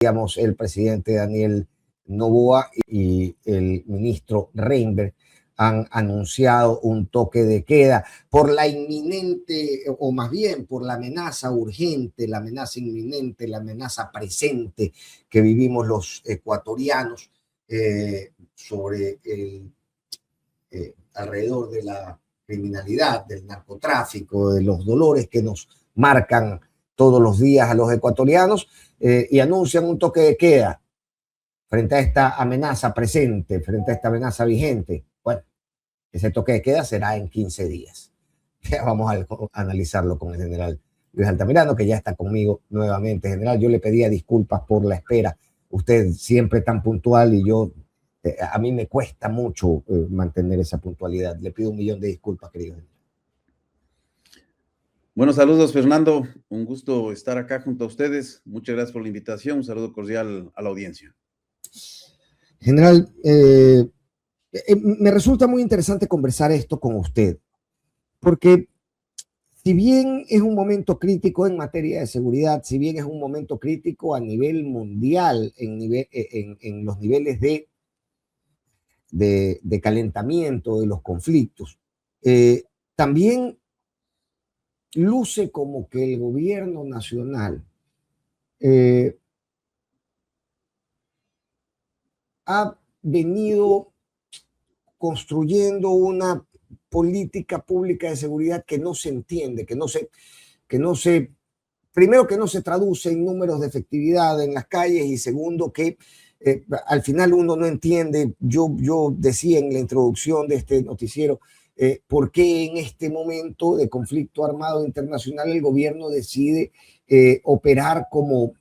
digamos, el presidente Daniel Noboa y el ministro Reinberg han anunciado un toque de queda por la inminente, o más bien por la amenaza urgente, la amenaza inminente, la amenaza presente que vivimos los ecuatorianos sobre alrededor de la criminalidad, del narcotráfico, de los dolores que nos marcan todos los días a los ecuatorianos, y anuncian un toque de queda frente a esta amenaza presente, frente a esta amenaza vigente. Bueno, ese toque de queda será en 15 días. Ya vamos a analizarlo con el general Luis Altamirano, que ya está conmigo nuevamente. General, yo le pedía disculpas por la espera. Usted siempre tan puntual y yo, a mí me cuesta mucho mantener esa puntualidad. Le pido 1.000.000 de disculpas, querido general. Bueno, saludos, Fernando. Un gusto estar acá junto a ustedes. Muchas gracias por la invitación. Un saludo cordial a la audiencia. General, me resulta muy interesante conversar esto con usted, porque si bien es un momento crítico en materia de seguridad, si bien es un momento crítico a nivel mundial, en los niveles de calentamiento de los conflictos, también luce como que el gobierno nacional ha venido construyendo una política pública de seguridad que no se entiende, primero que no se traduce en números de efectividad en las calles, y segundo que al final uno no entiende. Yo decía en la introducción de este noticiero, por qué en este momento de conflicto armado internacional el gobierno decide operar como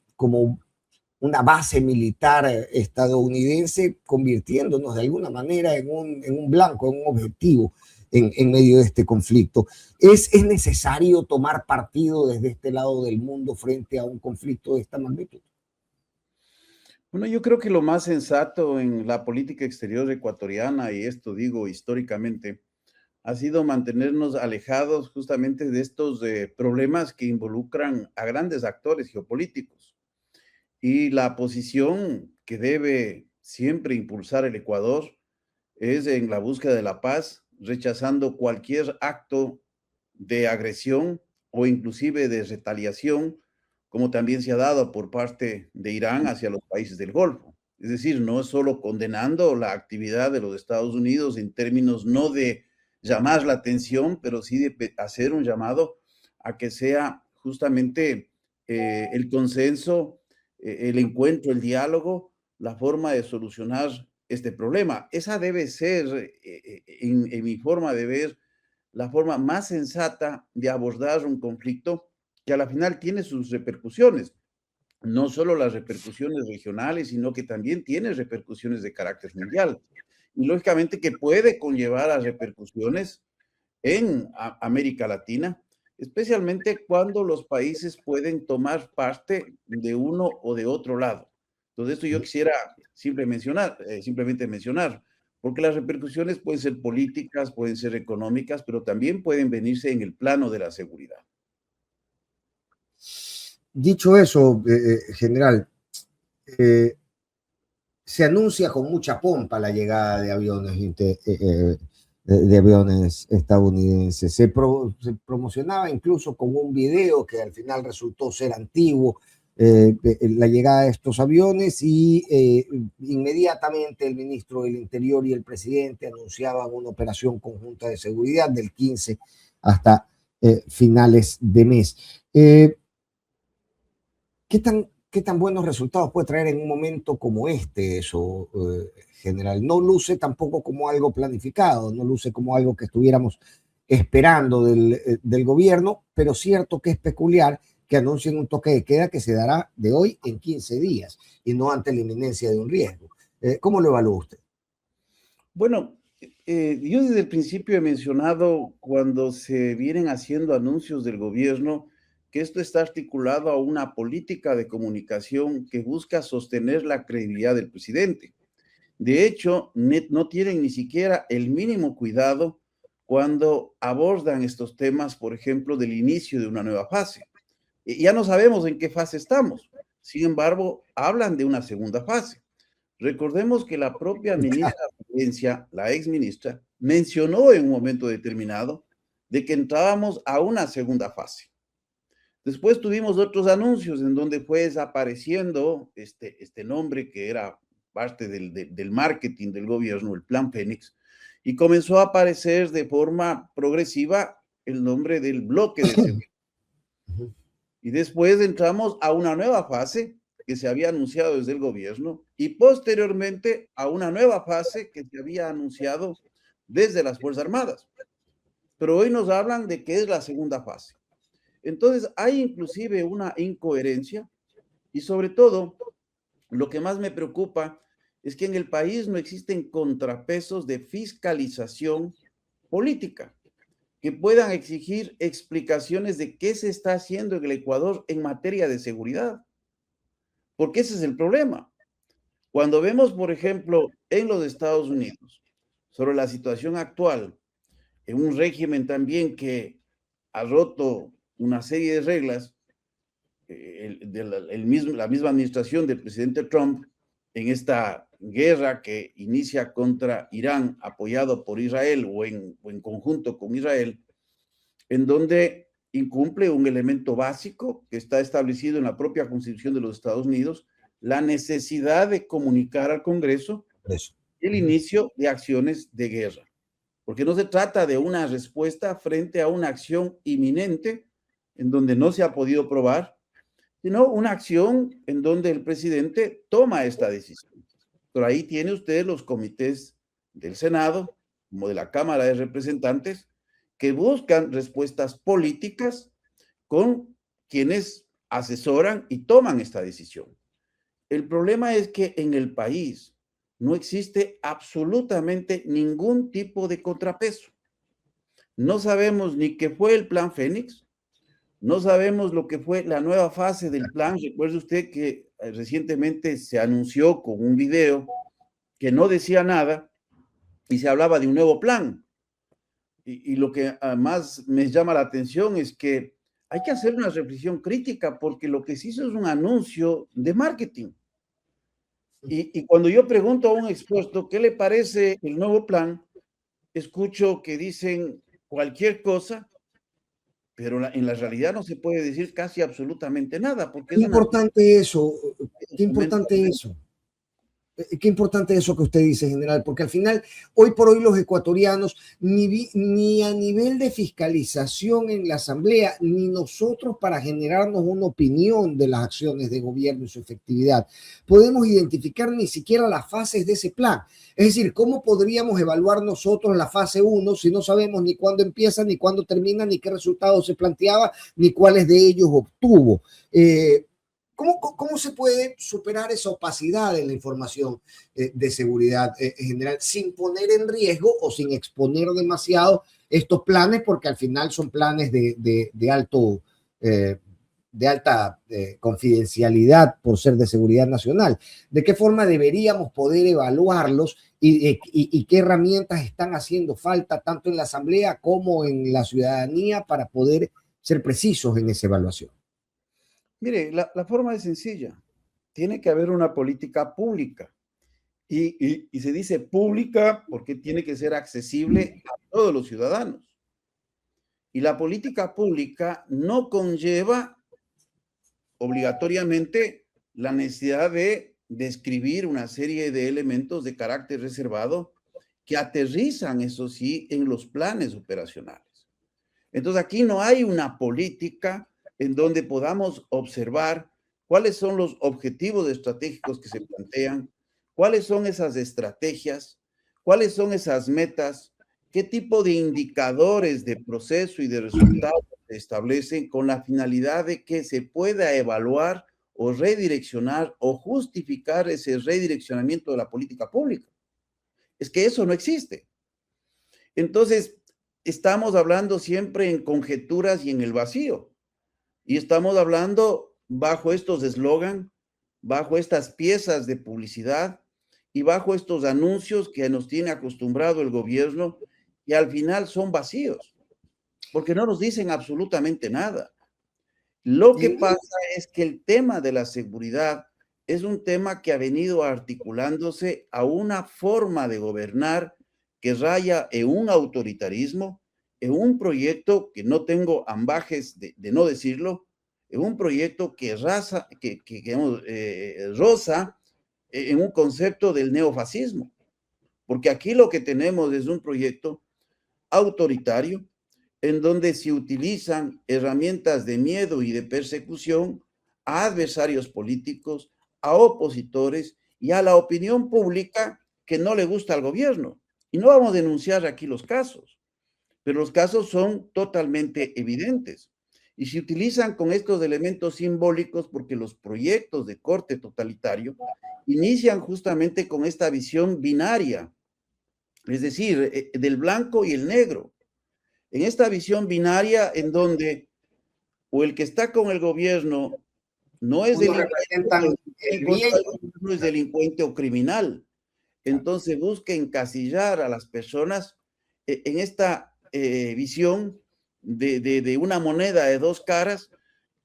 una base militar estadounidense, convirtiéndonos de alguna manera en un blanco, en un objetivo en medio de este conflicto. ¿Es necesario tomar partido desde este lado del mundo frente a un conflicto de esta magnitud? Bueno, yo creo que lo más sensato en la política exterior ecuatoriana, y esto digo históricamente, ha sido mantenernos alejados justamente de estos problemas que involucran a grandes actores geopolíticos. Y la posición que debe siempre impulsar el Ecuador es en la búsqueda de la paz, rechazando cualquier acto de agresión o inclusive de retaliación, como también se ha dado por parte de Irán hacia los países del Golfo. Es decir, no es solo condenando la actividad de los Estados Unidos en términos no de llamar la atención, pero sí de hacer un llamado a que sea justamente el consenso, el encuentro, el diálogo, la forma de solucionar este problema. Esa debe ser, en mi forma de ver, la forma más sensata de abordar un conflicto que a la final tiene sus repercusiones. No solo las repercusiones regionales, sino que también tiene repercusiones de carácter mundial. Y lógicamente que puede conllevar a repercusiones en América Latina, especialmente cuando los países pueden tomar parte de uno o de otro lado. Entonces, esto yo quisiera simplemente mencionar, porque las repercusiones pueden ser políticas, pueden ser económicas, pero también pueden venirse en el plano de la seguridad. Dicho eso, general, se anuncia con mucha pompa la llegada de aviones estadounidenses. Se promocionaba incluso con un video que al final resultó ser antiguo, la llegada de estos aviones, y inmediatamente el ministro del Interior y el presidente anunciaban una operación conjunta de seguridad del 15 hasta finales de mes. ¿Qué tan buenos resultados puede traer en un momento como este eso, general? No luce tampoco como algo planificado, no luce como algo que estuviéramos esperando del gobierno, pero cierto que es peculiar que anuncien un toque de queda que se dará de hoy en 15 días y no ante la inminencia de un riesgo. ¿Cómo lo evalúa usted? Bueno, yo desde el principio he mencionado, cuando se vienen haciendo anuncios del gobierno, que esto está articulado a una política de comunicación que busca sostener la credibilidad del presidente. De hecho, no tienen ni siquiera el mínimo cuidado cuando abordan estos temas, por ejemplo, del inicio de una nueva fase. Ya no sabemos en qué fase estamos, Sin embargo, hablan de una segunda fase. Recordemos que la propia ministra de Presidencia, la ex ministra, mencionó en un momento determinado de que entrábamos a una segunda fase. Después tuvimos otros anuncios en donde fue desapareciendo este nombre que era parte del marketing del gobierno, el Plan Fénix, y comenzó a aparecer de forma progresiva el nombre del bloque de seguridad. Y después entramos a una nueva fase que se había anunciado desde el gobierno y posteriormente a una nueva fase que se había anunciado desde las Fuerzas Armadas. Pero hoy nos hablan de que es la segunda fase. Entonces hay inclusive una incoherencia y sobre todo lo que más me preocupa es que en el país no existen contrapesos de fiscalización política que puedan exigir explicaciones de qué se está haciendo en el Ecuador en materia de seguridad. Porque ese es el problema. Cuando vemos, por ejemplo, en los Estados Unidos, sobre la situación actual, en un régimen también que ha roto una serie de reglas, la misma administración del presidente Trump, en esta guerra que inicia contra Irán, apoyado por Israel o en conjunto con Israel, en donde incumple un elemento básico que está establecido en la propia Constitución de los Estados Unidos, la necesidad de comunicar al Congreso el inicio de acciones de guerra. Porque no se trata de una respuesta frente a una acción inminente en donde no se ha podido probar, sino una acción en donde el presidente toma esta decisión. Pero ahí tiene usted los comités del Senado, como de la Cámara de Representantes, que buscan respuestas políticas con quienes asesoran y toman esta decisión. El problema es que en el país no existe absolutamente ningún tipo de contrapeso. No sabemos ni qué fue el Plan Fénix, no sabemos lo que fue la nueva fase del plan. Recuerde usted que recientemente se anunció con un video que no decía nada y se hablaba de un nuevo plan. Y lo que más me llama la atención es que hay que hacer una reflexión crítica porque lo que se hizo es un anuncio de marketing. Y cuando yo pregunto a un expuesto qué le parece el nuevo plan, escucho que dicen cualquier cosa, pero en la realidad no se puede decir casi absolutamente nada, porque Qué importante eso, qué importante eso. Qué importante eso que usted dice, general, porque al final, hoy por hoy los ecuatorianos, ni a nivel de fiscalización en la Asamblea, ni nosotros para generarnos una opinión de las acciones de gobierno y su efectividad, podemos identificar ni siquiera las fases de ese plan. Es decir, ¿cómo podríamos evaluar nosotros la fase 1 si no sabemos ni cuándo empieza, ni cuándo termina, ni qué resultados se planteaba, ni cuáles de ellos obtuvo? ¿Cómo se puede superar esa opacidad en la información de seguridad en general sin poner en riesgo o sin exponer demasiado estos planes? Porque al final son planes de alta confidencialidad por ser de seguridad nacional. ¿De qué forma deberíamos poder evaluarlos y qué herramientas están haciendo falta tanto en la Asamblea como en la ciudadanía para poder ser precisos en esa evaluación? Mire, la forma es sencilla. Tiene que haber una política pública. Y se dice pública porque tiene que ser accesible a todos los ciudadanos. Y la política pública no conlleva obligatoriamente la necesidad de describir una serie de elementos de carácter reservado que aterrizan, eso sí, en los planes operacionales. Entonces aquí no hay una política en donde podamos observar cuáles son los objetivos estratégicos que se plantean, cuáles son esas estrategias, cuáles son esas metas, qué tipo de indicadores de proceso y de resultados se establecen con la finalidad de que se pueda evaluar o redireccionar o justificar ese redireccionamiento de la política pública. Es que eso no existe. Entonces, estamos hablando siempre en conjeturas y en el vacío. Y estamos hablando bajo estos eslogan, bajo estas piezas de publicidad y bajo estos anuncios que nos tiene acostumbrado el gobierno y al final son vacíos, porque no nos dicen absolutamente nada. Lo que pasa es que el tema de la seguridad es un tema que ha venido articulándose a una forma de gobernar que raya en un autoritarismo, en un proyecto que no tengo ambajes de no decirlo, en un proyecto que roza en un concepto del neofascismo. Porque aquí lo que tenemos es un proyecto autoritario en donde se utilizan herramientas de miedo y de persecución a adversarios políticos, a opositores y a la opinión pública que no le gusta al gobierno. Y no vamos a denunciar aquí los casos, pero los casos son totalmente evidentes. Y se utilizan con estos elementos simbólicos porque los proyectos de corte totalitario inician justamente con esta visión binaria, es decir, del blanco y el negro. En esta visión binaria en donde o el que está con el gobierno no es representan el bien, no es delincuente o criminal. Entonces busca encasillar a las personas en esta visión de una moneda de dos caras,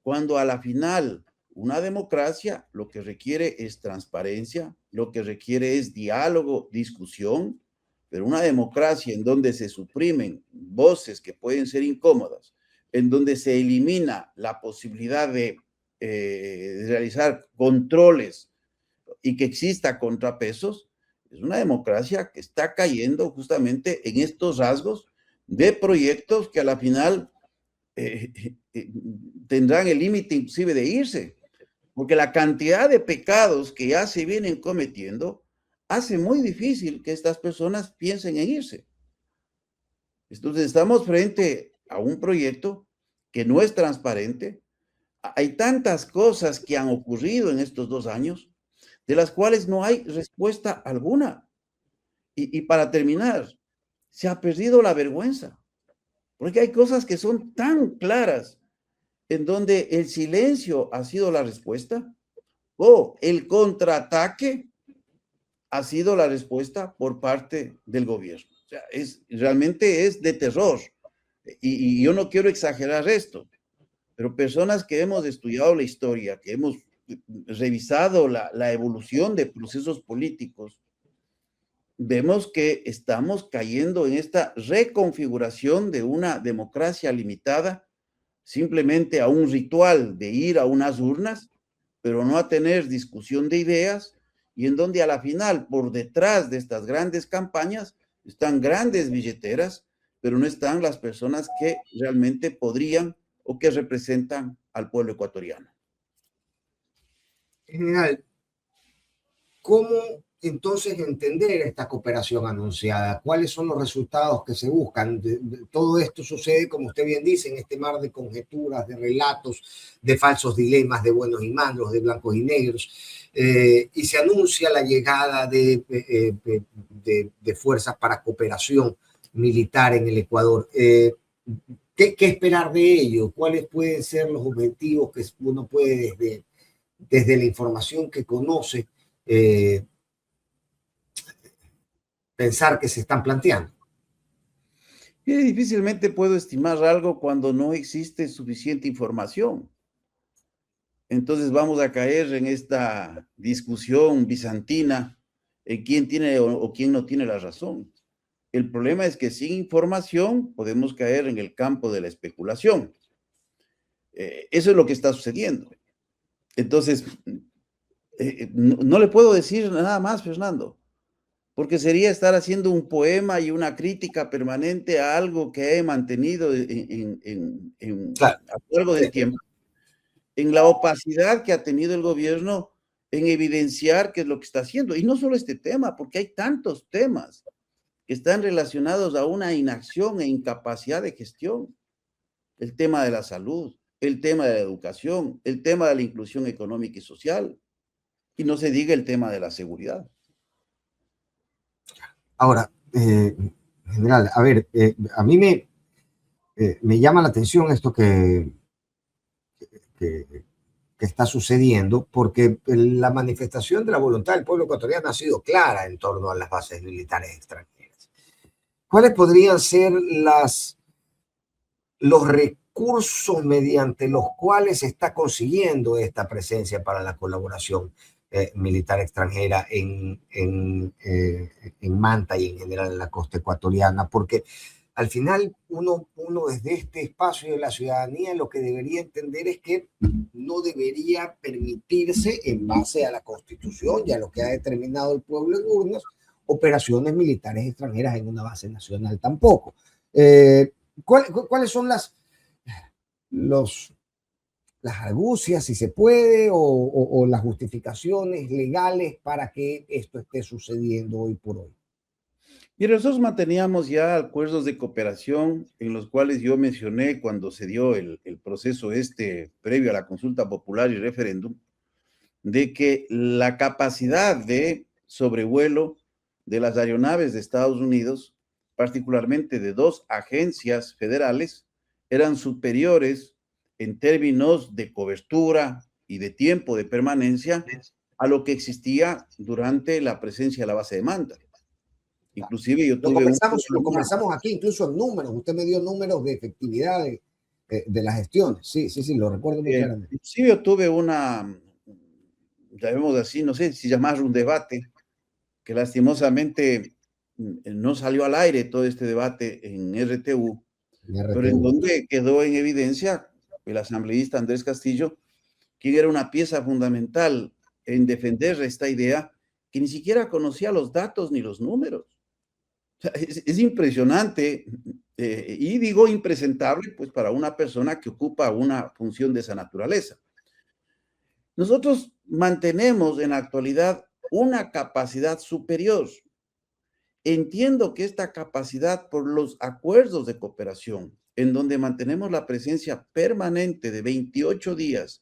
cuando a la final una democracia lo que requiere es transparencia, lo que requiere es diálogo, discusión, pero una democracia en donde se suprimen voces que pueden ser incómodas, en donde se elimina la posibilidad de realizar controles y que exista contrapesos, es una democracia que está cayendo justamente en estos rasgos de proyectos que a la final tendrán el límite inclusive de irse, porque la cantidad de pecados que ya se vienen cometiendo hace muy difícil que estas personas piensen en irse. Entonces estamos frente a un proyecto que no es transparente. Hay tantas cosas que han ocurrido en estos 2 años de las cuales no hay respuesta alguna. Y para terminar, se ha perdido la vergüenza, porque hay cosas que son tan claras en donde el silencio ha sido la respuesta o el contraataque ha sido la respuesta por parte del gobierno. O sea, realmente es de terror. Y yo no quiero exagerar esto, pero personas que hemos estudiado la historia, que hemos revisado la evolución de procesos políticos, vemos que estamos cayendo en esta reconfiguración de una democracia limitada simplemente a un ritual de ir a unas urnas, pero no a tener discusión de ideas, y en donde a la final, por detrás de estas grandes campañas, están grandes billeteras, pero no están las personas que realmente podrían o que representan al pueblo ecuatoriano. General, ¿cómo entonces entender esta cooperación anunciada? ¿Cuáles son los resultados que se buscan? Todo esto sucede, como usted bien dice, en este mar de conjeturas, de relatos, de falsos dilemas, de buenos y malos, de blancos y negros, y se anuncia la llegada de fuerzas para cooperación militar en el Ecuador. ¿Qué esperar de ello? ¿Cuáles pueden ser los objetivos que uno puede desde la información que conoce pensar que se están planteando? Y difícilmente puedo estimar algo cuando no existe suficiente información. Entonces vamos a caer en esta discusión bizantina en quién tiene o quién no tiene la razón. El problema es que sin información podemos caer en el campo de la especulación. Eso es lo que está sucediendo. Entonces, no le puedo decir nada más, Fernando, porque sería estar haciendo un poema y una crítica permanente a algo que he mantenido Claro. a lo largo del tiempo, en la opacidad que ha tenido el gobierno en evidenciar qué es lo que está haciendo. Y no solo este tema, porque hay tantos temas que están relacionados a una inacción e incapacidad de gestión. El tema de la salud, el tema de la educación, el tema de la inclusión económica y social, y no se diga el tema de la seguridad. Ahora, general, a ver, a mí me llama la atención esto que está sucediendo, porque la manifestación de la voluntad del pueblo ecuatoriano ha sido clara en torno a las bases militares extranjeras. ¿Cuáles podrían ser los recursos mediante los cuales se está consiguiendo esta presencia para la colaboración militar extranjera en Manta y en general en la costa ecuatoriana, porque al final uno desde este espacio de la ciudadanía lo que debería entender es que no debería permitirse, en base a la Constitución y a lo que ha determinado el pueblo en urnas, operaciones militares extranjeras en una base nacional tampoco. ¿Cuáles son las argucias, si se puede, o las justificaciones legales para que esto esté sucediendo hoy por hoy? Y nosotros manteníamos ya acuerdos de cooperación en los cuales yo mencioné cuando se dio el proceso previo a la consulta popular y referéndum, de que la capacidad de sobrevuelo de las aeronaves de Estados Unidos, particularmente de 2 agencias federales, eran superiores en términos de cobertura y de tiempo de permanencia a lo que existía durante la presencia de la base de Manta. Inclusive yo tuve lo conversamos aquí, incluso en números. Usted me dio números de efectividad de las gestiones. Sí, lo recuerdo muy claramente. Inclusive yo tuve llamemos así, no sé si llamar un debate, que lastimosamente no salió al aire todo este debate en RTU, pero en donde quedó en evidencia el asambleísta Andrés Castillo, quien era una pieza fundamental en defender esta idea, que ni siquiera conocía los datos ni los números. O sea, es impresionante, y digo impresentable, pues para una persona que ocupa una función de esa naturaleza. Nosotros mantenemos en la actualidad una capacidad superior. Entiendo que esta capacidad, por los acuerdos de cooperación, en donde mantenemos la presencia permanente de 28 días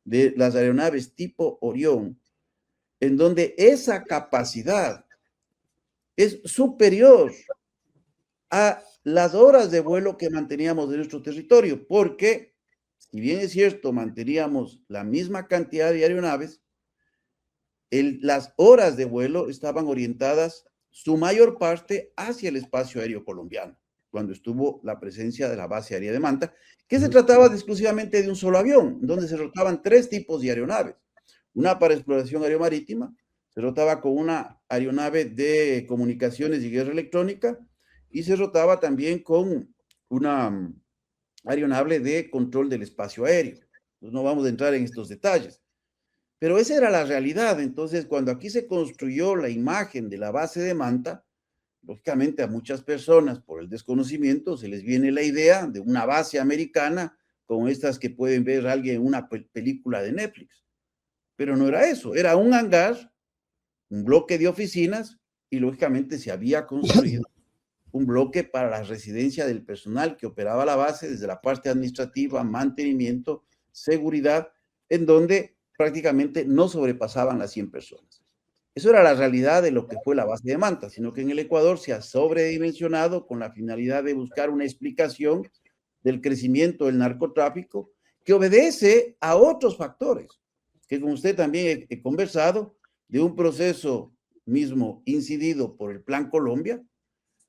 de las aeronaves tipo Orión, en donde esa capacidad es superior a las horas de vuelo que manteníamos en nuestro territorio, porque, si bien es cierto, manteníamos la misma cantidad de aeronaves, las horas de vuelo estaban orientadas, su mayor parte, hacia el espacio aéreo colombiano, cuando estuvo la presencia de la base aérea de Manta, que se trataba exclusivamente de un solo avión, donde se rotaban 3 tipos de aeronaves. Una para exploración aeromarítima, se rotaba con una aeronave de comunicaciones y guerra electrónica, y se rotaba también con una aeronave de control del espacio aéreo. Entonces, no vamos a entrar en estos detalles. Pero esa era la realidad. Entonces, cuando aquí se construyó la imagen de la base de Manta, lógicamente a muchas personas, por el desconocimiento, se les viene la idea de una base americana como estas que pueden ver alguien en una película de Netflix. Pero no era eso, era un hangar, un bloque de oficinas, y lógicamente se había construido un bloque para la residencia del personal que operaba la base, desde la parte administrativa, mantenimiento, seguridad, en donde prácticamente no sobrepasaban las 100 personas. Eso era la realidad de lo que fue la base de Manta, sino que en el Ecuador se ha sobredimensionado con la finalidad de buscar una explicación del crecimiento del narcotráfico que obedece a otros factores, que con usted también he conversado, de un proceso mismo incidido por el Plan Colombia,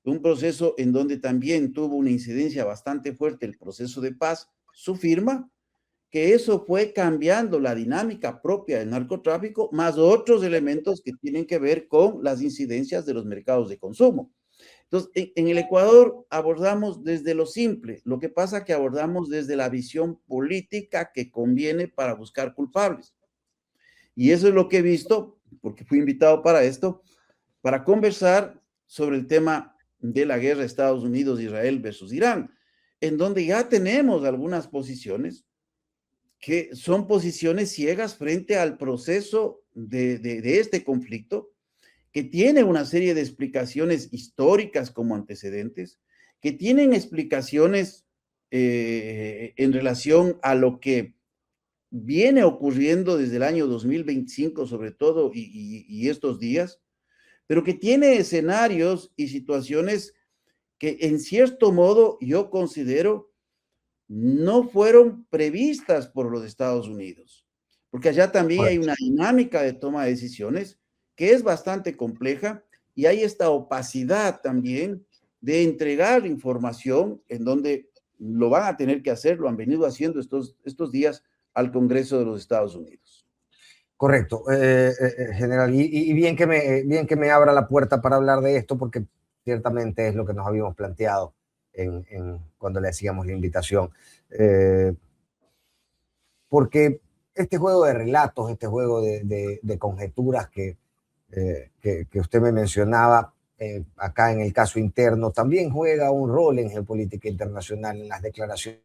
un proceso en donde también tuvo una incidencia bastante fuerte el proceso de paz, su firma, que eso fue cambiando la dinámica propia del narcotráfico, más otros elementos que tienen que ver con las incidencias de los mercados de consumo. Entonces, en el Ecuador abordamos desde lo simple, lo que pasa que abordamos desde la visión política que conviene para buscar culpables. Y eso es lo que he visto, porque fui invitado para esto, para conversar sobre el tema de la guerra Estados Unidos-Israel versus Irán, en donde ya tenemos algunas posiciones que son posiciones ciegas frente al proceso de este conflicto, que tiene una serie de explicaciones históricas como antecedentes, que tienen explicaciones en relación a lo que viene ocurriendo desde el año 2025, sobre todo, y estos días, pero que tiene escenarios y situaciones que en cierto modo yo considero no fueron previstas por los Estados Unidos, porque allá también hay una dinámica de toma de decisiones que es bastante compleja, y hay esta opacidad también de entregar información en donde lo van a tener que hacer, lo han venido haciendo estos días al Congreso de los Estados Unidos. Correcto, general. Y bien que me abra la puerta para hablar de esto, porque ciertamente es lo que nos habíamos planteado cuando le hacíamos la invitación. Porque este juego de relatos, este juego de conjeturas que usted me mencionaba, acá en el caso interno, también juega un rol en geopolítica internacional, en las declaraciones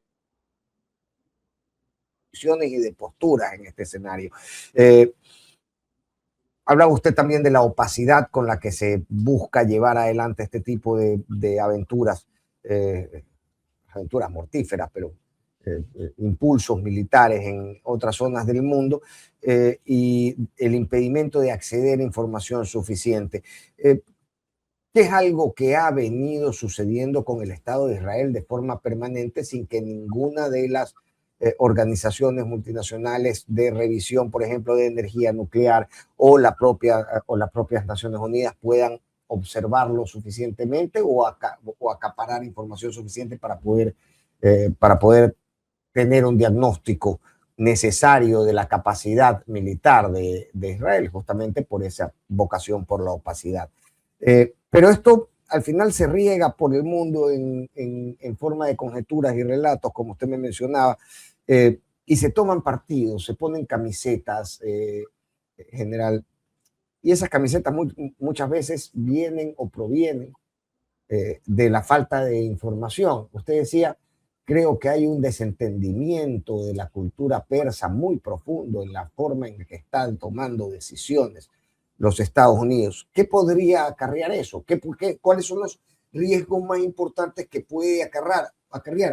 y de posturas en este escenario. Hablaba usted también de la opacidad con la que se busca llevar adelante este tipo de aventuras, aventuras mortíferas, pero impulsos militares en otras zonas del mundo, y el impedimento de acceder a información suficiente. Que es algo que ha venido sucediendo con el Estado de Israel de forma permanente sin que ninguna de las organizaciones multinacionales de revisión, por ejemplo, de energía nuclear o las propias Naciones Unidas puedan observarlo suficientemente o acaparar información suficiente para poder tener un diagnóstico necesario de la capacidad militar de Israel, justamente por esa vocación por la opacidad. Pero esto al final se riega por el mundo en forma de conjeturas y relatos, como usted me mencionaba, y se toman partidos, se ponen camisetas, general, y esas camisetas muchas veces vienen o provienen de la falta de información. Usted decía, creo que hay un desentendimiento de la cultura persa muy profundo en la forma en que están tomando decisiones los Estados Unidos. ¿Qué podría acarrear eso? ¿Cuáles son los riesgos más importantes que puede acarrear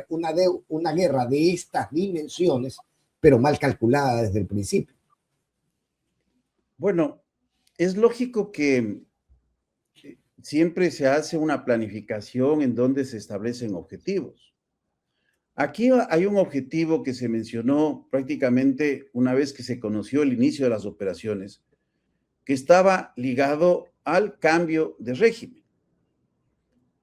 una guerra de estas dimensiones, pero mal calculada desde el principio? Bueno, es lógico que siempre se hace una planificación en donde se establecen objetivos. Aquí hay un objetivo que se mencionó prácticamente una vez que se conoció el inicio de las operaciones, que estaba ligado al cambio de régimen.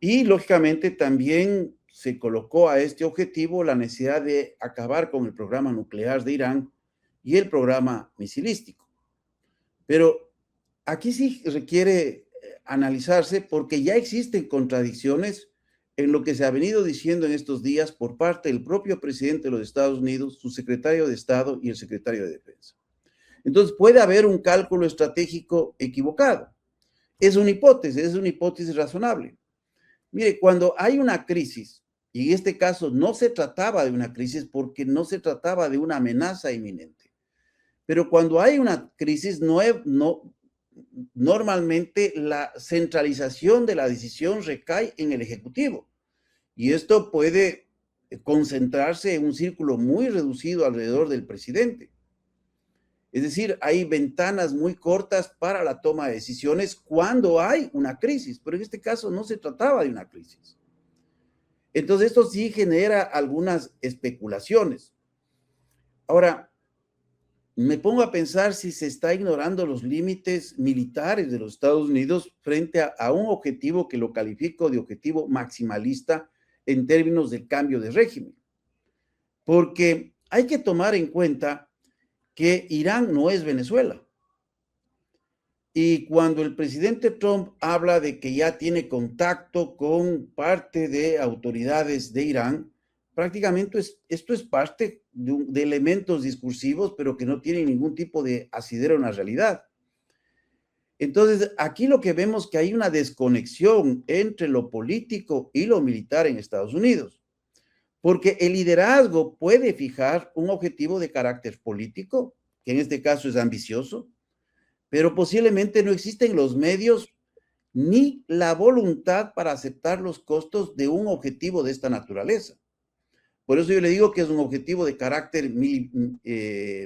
Y lógicamente también se colocó a este objetivo la necesidad de acabar con el programa nuclear de Irán y el programa misilístico. Pero aquí sí requiere analizarse porque ya existen contradicciones en lo que se ha venido diciendo en estos días por parte del propio presidente de los Estados Unidos, su secretario de Estado y el secretario de Defensa. Entonces puede haber un cálculo estratégico equivocado. Es una hipótesis razonable. Mire, cuando hay una crisis, y en este caso no se trataba de una crisis porque no se trataba de una amenaza inminente, pero cuando hay una crisis, normalmente la centralización de la decisión recae en el Ejecutivo. Y esto puede concentrarse en un círculo muy reducido alrededor del presidente. Es decir, hay ventanas muy cortas para la toma de decisiones cuando hay una crisis, pero en este caso no se trataba de una crisis. Entonces, esto sí genera algunas especulaciones. Ahora, me pongo a pensar si se está ignorando los límites militares de los Estados Unidos frente a un objetivo que lo califico de objetivo maximalista en términos del cambio de régimen. Porque hay que tomar en cuenta que Irán no es Venezuela. Y cuando el presidente Trump habla de que ya tiene contacto con parte de autoridades de Irán, prácticamente esto es parte de elementos discursivos, pero que no tienen ningún tipo de asidero en la realidad. Entonces, aquí lo que vemos es que hay una desconexión entre lo político y lo militar en Estados Unidos. Porque el liderazgo puede fijar un objetivo de carácter político, que en este caso es ambicioso, pero posiblemente no existen los medios ni la voluntad para aceptar los costos de un objetivo de esta naturaleza. Por eso yo le digo que es un objetivo de carácter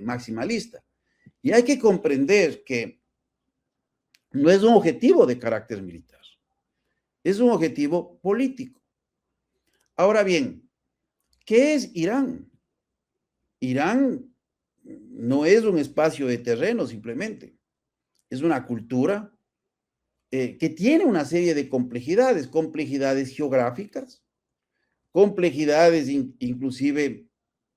maximalista. Y hay que comprender que no es un objetivo de carácter militar, es un objetivo político. Ahora bien, ¿qué es Irán? Irán no es un espacio de terreno simplemente, es una cultura que tiene una serie de complejidades geográficas, complejidades, inclusive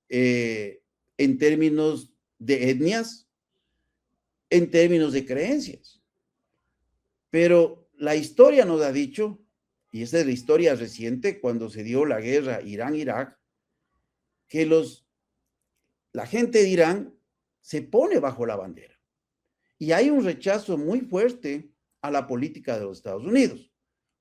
en términos de etnias, en términos de creencias. Pero la historia nos ha dicho, y esa es la historia reciente, cuando se dio la guerra Irán-Irak, que la gente de Irán se pone bajo la bandera. Y hay un rechazo muy fuerte a la política de los Estados Unidos.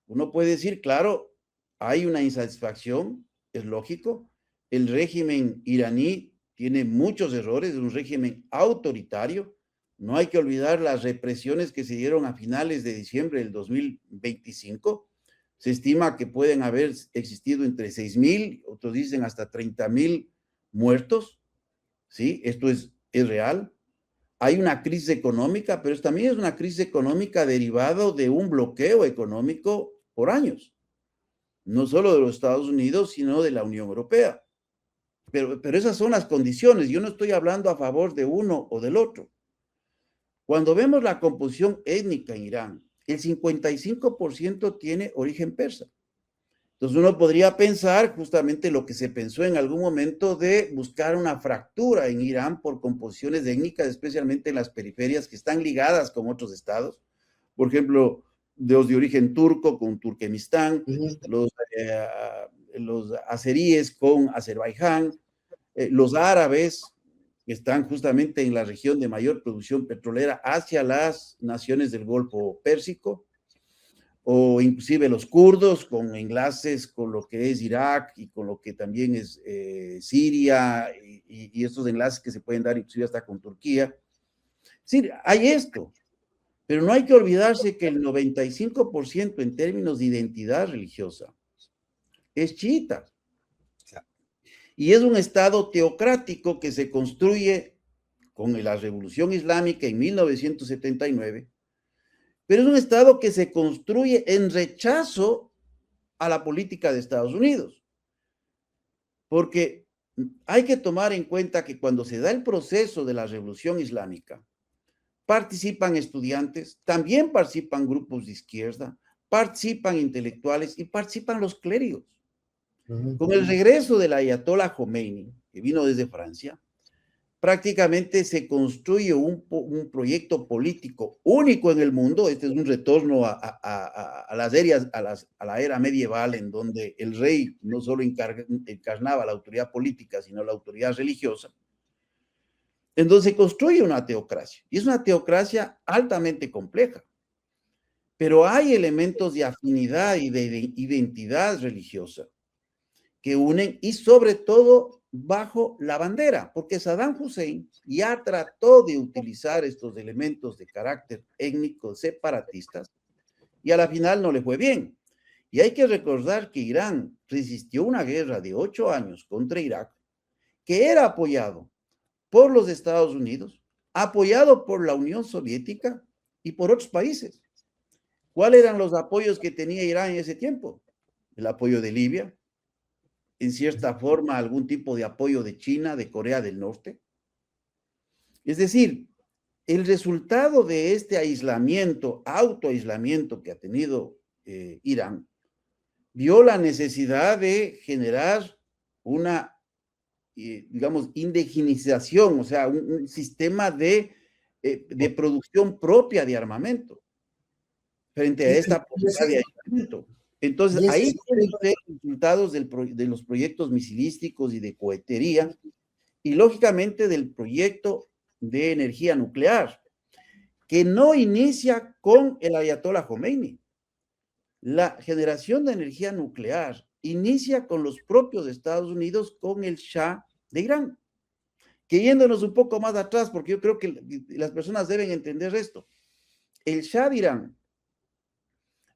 Uno puede decir, claro, hay una insatisfacción, es lógico. El régimen iraní tiene muchos errores, es un régimen autoritario. No hay que olvidar las represiones que se dieron a finales de diciembre del 2025. Se estima que pueden haber existido entre 6,000, otros dicen hasta 30,000 muertos. ¿Sí? Esto es real. Hay una crisis económica, pero también es una crisis económica derivada de un bloqueo económico por años. No solo de los Estados Unidos, sino de la Unión Europea. Pero esas son las condiciones. Yo no estoy hablando a favor de uno o del otro. Cuando vemos la composición étnica en Irán, el 55% tiene origen persa. Entonces uno podría pensar justamente lo que se pensó en algún momento de buscar una fractura en Irán por composiciones étnicas, especialmente en las periferias que están ligadas con otros estados. Por ejemplo, los de origen turco con Turkmenistán, los azeríes con Azerbaiyán, los árabes que están justamente en la región de mayor producción petrolera hacia las naciones del Golfo Pérsico, o inclusive los kurdos con enlaces con lo que es Irak y con lo que también es Siria y estos enlaces que se pueden dar inclusive hasta con Turquía. Sí, hay esto, pero no hay que olvidarse que el 95% en términos de identidad religiosa es chiita. Y es un estado teocrático que se construye con la Revolución Islámica en 1979, pero es un estado que se construye en rechazo a la política de Estados Unidos. Porque hay que tomar en cuenta que cuando se da el proceso de la Revolución Islámica, participan estudiantes, también participan grupos de izquierda, participan intelectuales y participan los clérigos. Con el regreso del ayatollah Khomeini, que vino desde Francia, prácticamente se construye un proyecto político único en el mundo. Este es un retorno a la era medieval, en donde el rey no solo encarnaba la autoridad política, sino la autoridad religiosa. Entonces se construye una teocracia, y es una teocracia altamente compleja. Pero hay elementos de afinidad y de identidad religiosa que unen, y sobre todo bajo la bandera, porque Saddam Hussein ya trató de utilizar estos elementos de carácter étnico separatistas y a la final no le fue bien. Y hay que recordar que Irán resistió una guerra de 8 años contra Irak, que era apoyado por los Estados Unidos, apoyado por la Unión Soviética y por otros países. ¿Cuáles eran los apoyos que tenía Irán en ese tiempo? El apoyo de Libia, en cierta forma algún tipo de apoyo de China, de Corea del Norte. Es decir, el resultado de este aislamiento, autoaislamiento que ha tenido Irán, vio la necesidad de generar una, digamos, indigenización, o sea, un sistema de producción propia de armamento frente a esta posibilidad de aislamiento. Entonces, ahí tienen resultados de los proyectos misilísticos y de cohetería, y lógicamente del proyecto de energía nuclear, que no inicia con el ayatollah Khomeini. La generación de energía nuclear inicia con los propios Estados Unidos, con el Shah de Irán. Que yéndonos un poco más atrás, porque yo creo que las personas deben entender esto. El Shah de Irán,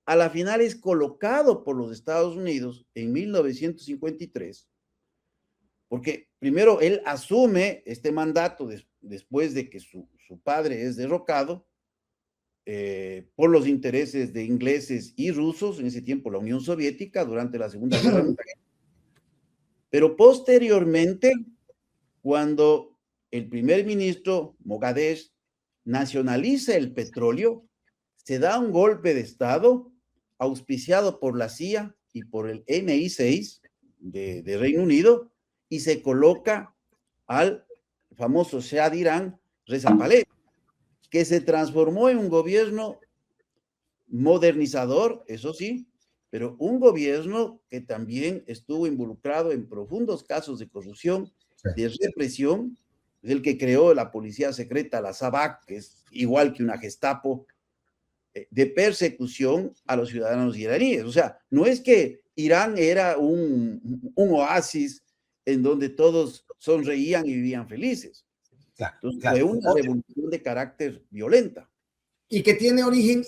a la final, es colocado por los Estados Unidos en 1953, porque primero él asume este mandato después de que su padre es derrocado por los intereses de ingleses y rusos, en ese tiempo la Unión Soviética, durante la Segunda Guerra Mundial. Pero posteriormente, cuando el primer ministro Mogadech nacionaliza el petróleo, se da un golpe de Estado auspiciado por la CIA y por el MI6, de Reino Unido y se coloca al famoso Shah de Irán, Reza Pahlavi, que se transformó en un gobierno modernizador, eso sí, pero un gobierno que también estuvo involucrado en profundos casos de corrupción, de represión, es el que creó la policía secreta, la SAVAK, que es igual que una Gestapo, de persecución a los ciudadanos iraníes. O sea, no es que Irán era un oasis en donde todos sonreían y vivían felices. Entonces, fue una revolución de carácter violenta. Y que tiene origen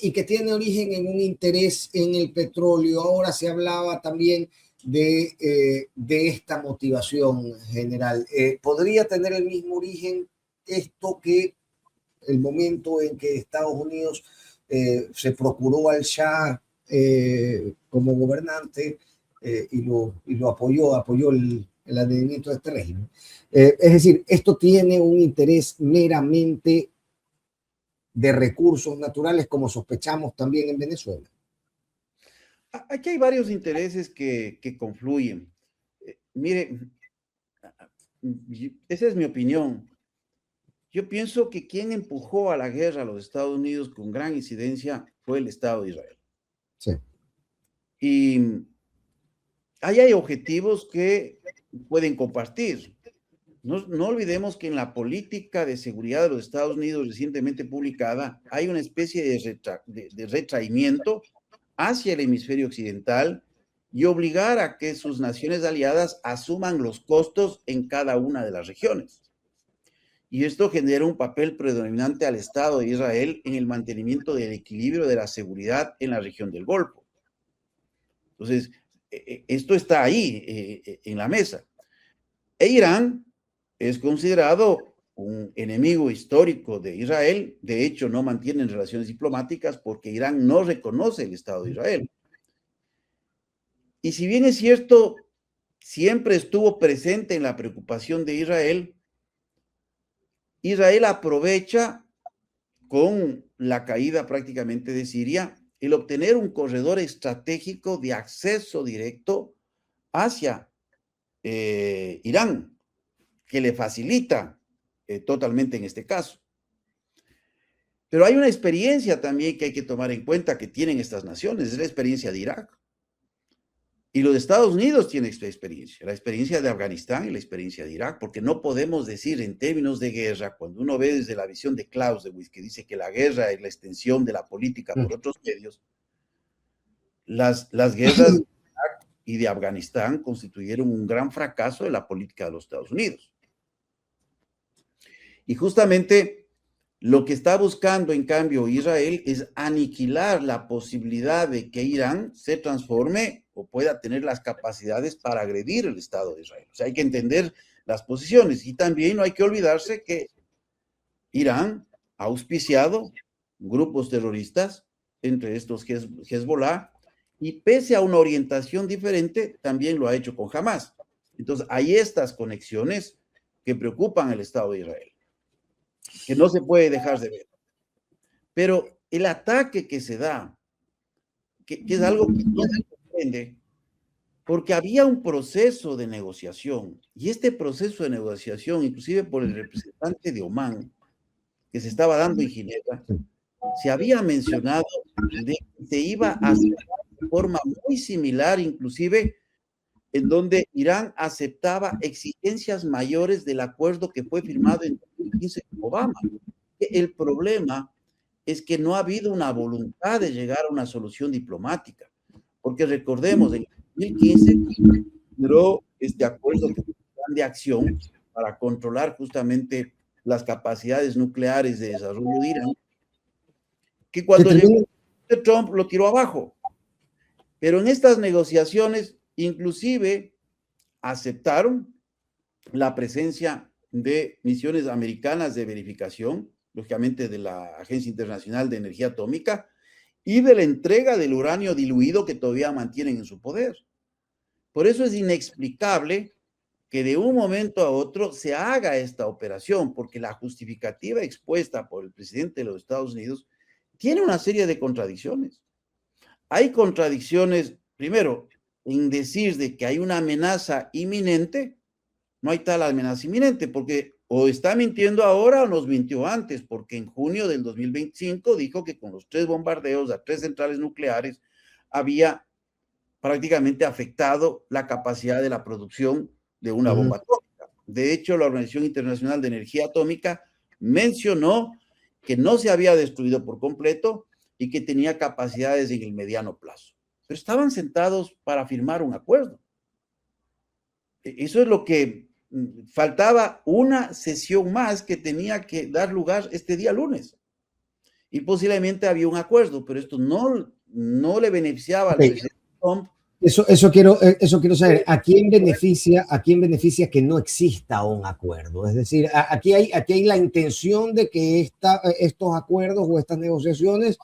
en un interés en el petróleo. Ahora se hablaba también de esta motivación general. ¿Podría tener el mismo origen esto que el momento en que Estados Unidos se procuró al Shah como gobernante y lo apoyó el advenimiento de este régimen? Es decir, esto tiene un interés meramente de recursos naturales, como sospechamos también en Venezuela. Aquí hay varios intereses que confluyen. Mire, esa es mi opinión. Yo pienso que quien empujó a la guerra a los Estados Unidos con gran incidencia fue el Estado de Israel. Sí. Y ahí hay objetivos que pueden compartir. No olvidemos que en la política de seguridad de los Estados Unidos recientemente publicada hay una especie de retraimiento hacia el hemisferio occidental y obligar a que sus naciones aliadas asuman los costos en cada una de las regiones. Y esto genera un papel predominante al Estado de Israel en el mantenimiento del equilibrio de la seguridad en la región del Golfo. Entonces, esto está ahí en la mesa. E Irán es considerado un enemigo histórico de Israel. De hecho, no mantienen relaciones diplomáticas porque Irán no reconoce el Estado de Israel. Y si bien es cierto, siempre estuvo presente en la preocupación de Israel, Israel aprovecha con la caída prácticamente de Siria el obtener un corredor estratégico de acceso directo hacia Irán, que le facilita totalmente en este caso. Pero hay una experiencia también que hay que tomar en cuenta que tienen estas naciones, es la experiencia de Irak. Y los Estados Unidos tienen esta experiencia, la experiencia de Afganistán y la experiencia de Irak, porque no podemos decir en términos de guerra, cuando uno ve desde la visión de Clausewitz, que dice que la guerra es la extensión de la política por otros medios, las guerras de Irak y de Afganistán constituyeron un gran fracaso de la política de los Estados Unidos. Y justamente lo que está buscando, en cambio, Israel es aniquilar la posibilidad de que Irán se transforme o pueda tener las capacidades para agredir el Estado de Israel. O sea, hay que entender las posiciones. Y también no hay que olvidarse que Irán ha auspiciado grupos terroristas, entre estos Hezbollah, y pese a una orientación diferente, también lo ha hecho con Hamas. Entonces, hay estas conexiones que preocupan al Estado de Israel, que no se puede dejar de ver. Pero el ataque que se da, que es algo que no se comprende, porque había un proceso de negociación, y este proceso de negociación, inclusive por el representante de Omán, que se estaba dando en Ginebra, se había mencionado de que se iba a hacer de forma muy similar, inclusive en donde Irán aceptaba exigencias mayores del acuerdo que fue firmado en 2015 con Obama. El problema es que no ha habido una voluntad de llegar a una solución diplomática, porque recordemos, en 2015 generó este acuerdo de acción para controlar justamente las capacidades nucleares de desarrollo de Irán, que cuando llegó Trump lo tiró abajo. Pero en estas negociaciones, inclusive, aceptaron la presencia de misiones americanas de verificación, lógicamente de la Agencia Internacional de Energía Atómica, y de la entrega del uranio diluido que todavía mantienen en su poder. Por eso es inexplicable que de un momento a otro se haga esta operación, porque la justificativa expuesta por el presidente de los Estados Unidos tiene una serie de contradicciones. Hay contradicciones, primero, en decir de que hay una amenaza inminente, no hay tal amenaza inminente, porque o está mintiendo ahora o nos mintió antes, porque en junio del 2025 dijo que con los 3 bombardeos a 3 centrales nucleares había prácticamente afectado la capacidad de la producción de una bomba atómica. De hecho, la Organización Internacional de Energía Atómica mencionó que no se había destruido por completo y que tenía capacidades en el mediano plazo. Pero estaban sentados para firmar un acuerdo. Eso es lo que faltaba, una sesión más que tenía que dar lugar este día lunes. Y posiblemente había un acuerdo, pero esto no le beneficiaba al presidente Trump. Eso quiero saber. ¿A quién beneficia que no exista un acuerdo? Es decir, aquí hay la intención de que estos acuerdos o estas negociaciones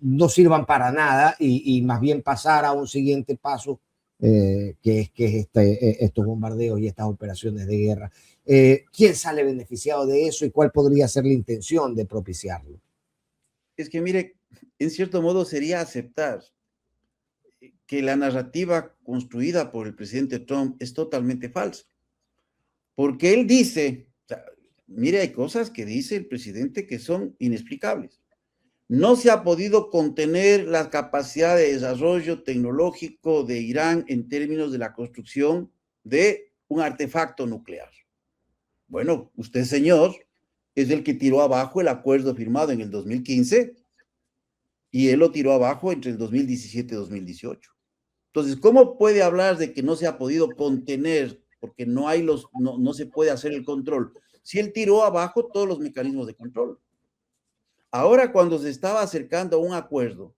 no sirvan para nada y más bien pasar a un siguiente paso, que es estos bombardeos y estas operaciones de guerra. ¿Quién sale beneficiado de eso y cuál podría ser la intención de propiciarlo? Es que, mire, en cierto modo sería aceptar que la narrativa construida por el presidente Trump es totalmente falsa. Porque él dice, o sea, mire, hay cosas que dice el presidente que son inexplicables. No se ha podido contener la capacidad de desarrollo tecnológico de Irán en términos de la construcción de un artefacto nuclear. Bueno, usted, señor, es el que tiró abajo el acuerdo firmado en el 2015 y él lo tiró abajo entre el 2017 y 2018. Entonces, ¿cómo puede hablar de que no se ha podido contener porque no se puede hacer el control si él tiró abajo todos los mecanismos de control? Ahora, cuando se estaba acercando a un acuerdo,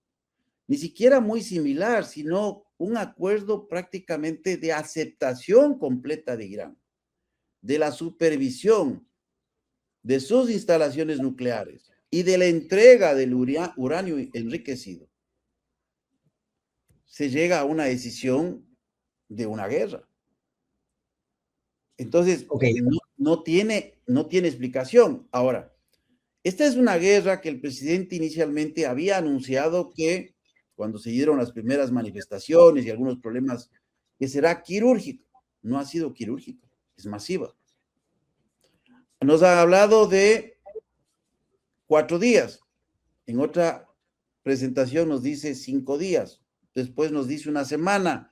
ni siquiera muy similar, sino un acuerdo prácticamente de aceptación completa de Irán, de la supervisión de sus instalaciones nucleares y de la entrega del uranio enriquecido, se llega a una decisión de una guerra. Entonces, no tiene explicación. Ahora, esta es una guerra que el presidente inicialmente había anunciado que cuando se dieron las primeras manifestaciones y algunos problemas, que será quirúrgica. No ha sido quirúrgica, es masiva. Nos ha hablado de 4 días. En otra presentación nos dice 5 días. Después nos dice una semana.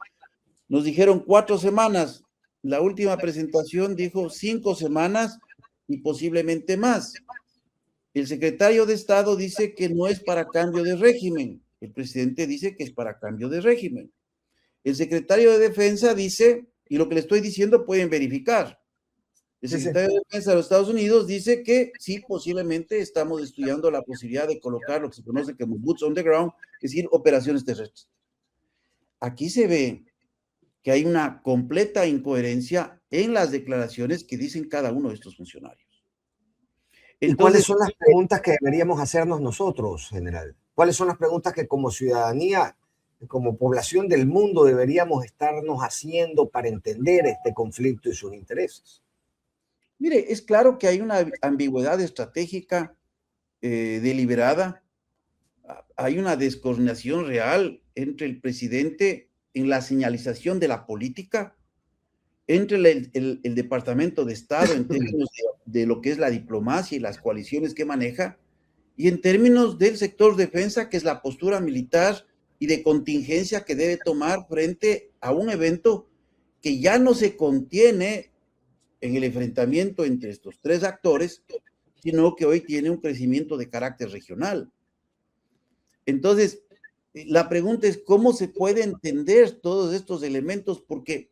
Nos dijeron 4 semanas. La última presentación dijo 5 semanas y posiblemente más. El secretario de Estado dice que no es para cambio de régimen. El presidente dice que es para cambio de régimen. El secretario de Defensa dice, y lo que le estoy diciendo pueden verificar. El secretario de Defensa de los Estados Unidos dice que sí, posiblemente estamos estudiando la posibilidad de colocar lo que se conoce como boots on the ground, es decir, operaciones terrestres. Aquí se ve que hay una completa incoherencia en las declaraciones que dicen cada uno de estos funcionarios. Entonces, ¿y cuáles son las preguntas que deberíamos hacernos nosotros, general? ¿Cuáles son las preguntas que como ciudadanía, como población del mundo, deberíamos estarnos haciendo para entender este conflicto y sus intereses? Mire, es claro que hay una ambigüedad estratégica deliberada. Hay una descoordinación real entre el presidente en la señalización de la política, entre el Departamento de Estado en términos de lo que es la diplomacia y las coaliciones que maneja, y en términos del sector defensa, que es la postura militar y de contingencia que debe tomar frente a un evento que ya no se contiene en el enfrentamiento entre estos 3 actores, sino que hoy tiene un crecimiento de carácter regional. Entonces, la pregunta es cómo se puede entender todos estos elementos, porque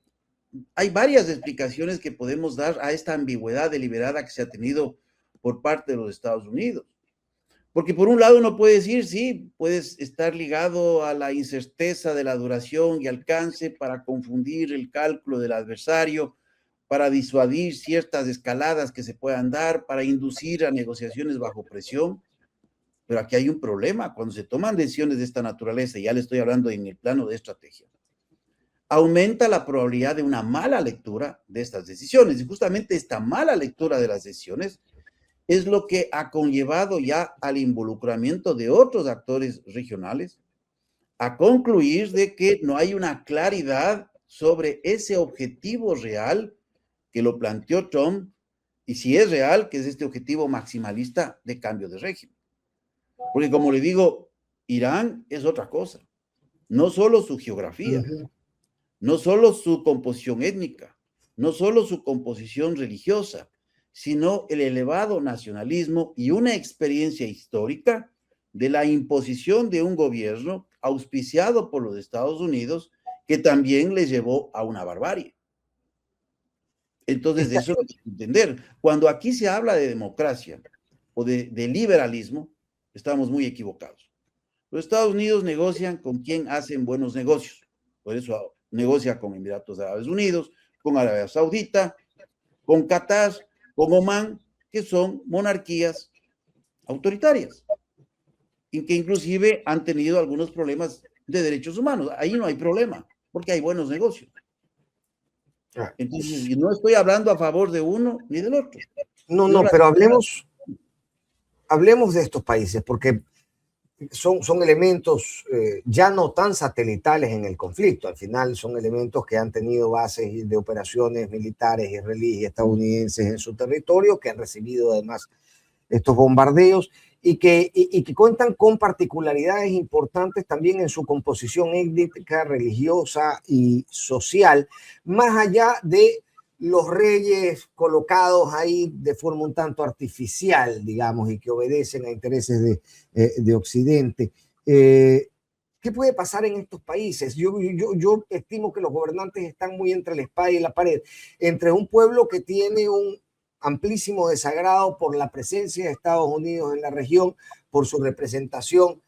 hay varias explicaciones que podemos dar a esta ambigüedad deliberada que se ha tenido por parte de los Estados Unidos. Porque por un lado uno puede decir, sí, puedes estar ligado a la incerteza de la duración y alcance para confundir el cálculo del adversario, para disuadir ciertas escaladas que se puedan dar, para inducir a negociaciones bajo presión. Pero aquí hay un problema. Cuando se toman decisiones de esta naturaleza, ya le estoy hablando en el plano de estrategia, aumenta la probabilidad de una mala lectura de estas decisiones. Y justamente esta mala lectura de las decisiones es lo que ha conllevado ya al involucramiento de otros actores regionales, a concluir de que no hay una claridad sobre ese objetivo real que lo planteó Trump, y si es real, que es este objetivo maximalista de cambio de régimen. Porque como le digo, Irán es otra cosa. No solo su geografía, no solo su composición étnica, no solo su composición religiosa, sino el elevado nacionalismo y una experiencia histórica de la imposición de un gobierno auspiciado por los Estados Unidos que también les llevó a una barbarie. Entonces, de eso hay que entender. Cuando aquí se habla de democracia o de liberalismo, estamos muy equivocados. Los Estados Unidos negocian con quien hacen buenos negocios. Por eso negocia con Emiratos Árabes Unidos, con Arabia Saudita, con Qatar, con Omán, que son monarquías autoritarias, y que inclusive han tenido algunos problemas de derechos humanos. Ahí no hay problema, porque hay buenos negocios. Entonces, y no estoy hablando a favor de uno ni del otro. No, pero hablemos de estos países, porque son elementos ya no tan satelitales en el conflicto. Al final son elementos que han tenido bases de operaciones militares israelíes y estadounidenses en su territorio, que han recibido además estos bombardeos y que cuentan con particularidades importantes también en su composición étnica, religiosa y social, más allá de los reyes colocados ahí de forma un tanto artificial, digamos, y que obedecen a intereses de Occidente. ¿Qué puede pasar en estos países? Yo estimo que los gobernantes están muy entre la espada y la pared, entre un pueblo que tiene un amplísimo desagrado por la presencia de Estados Unidos en la región, por su representación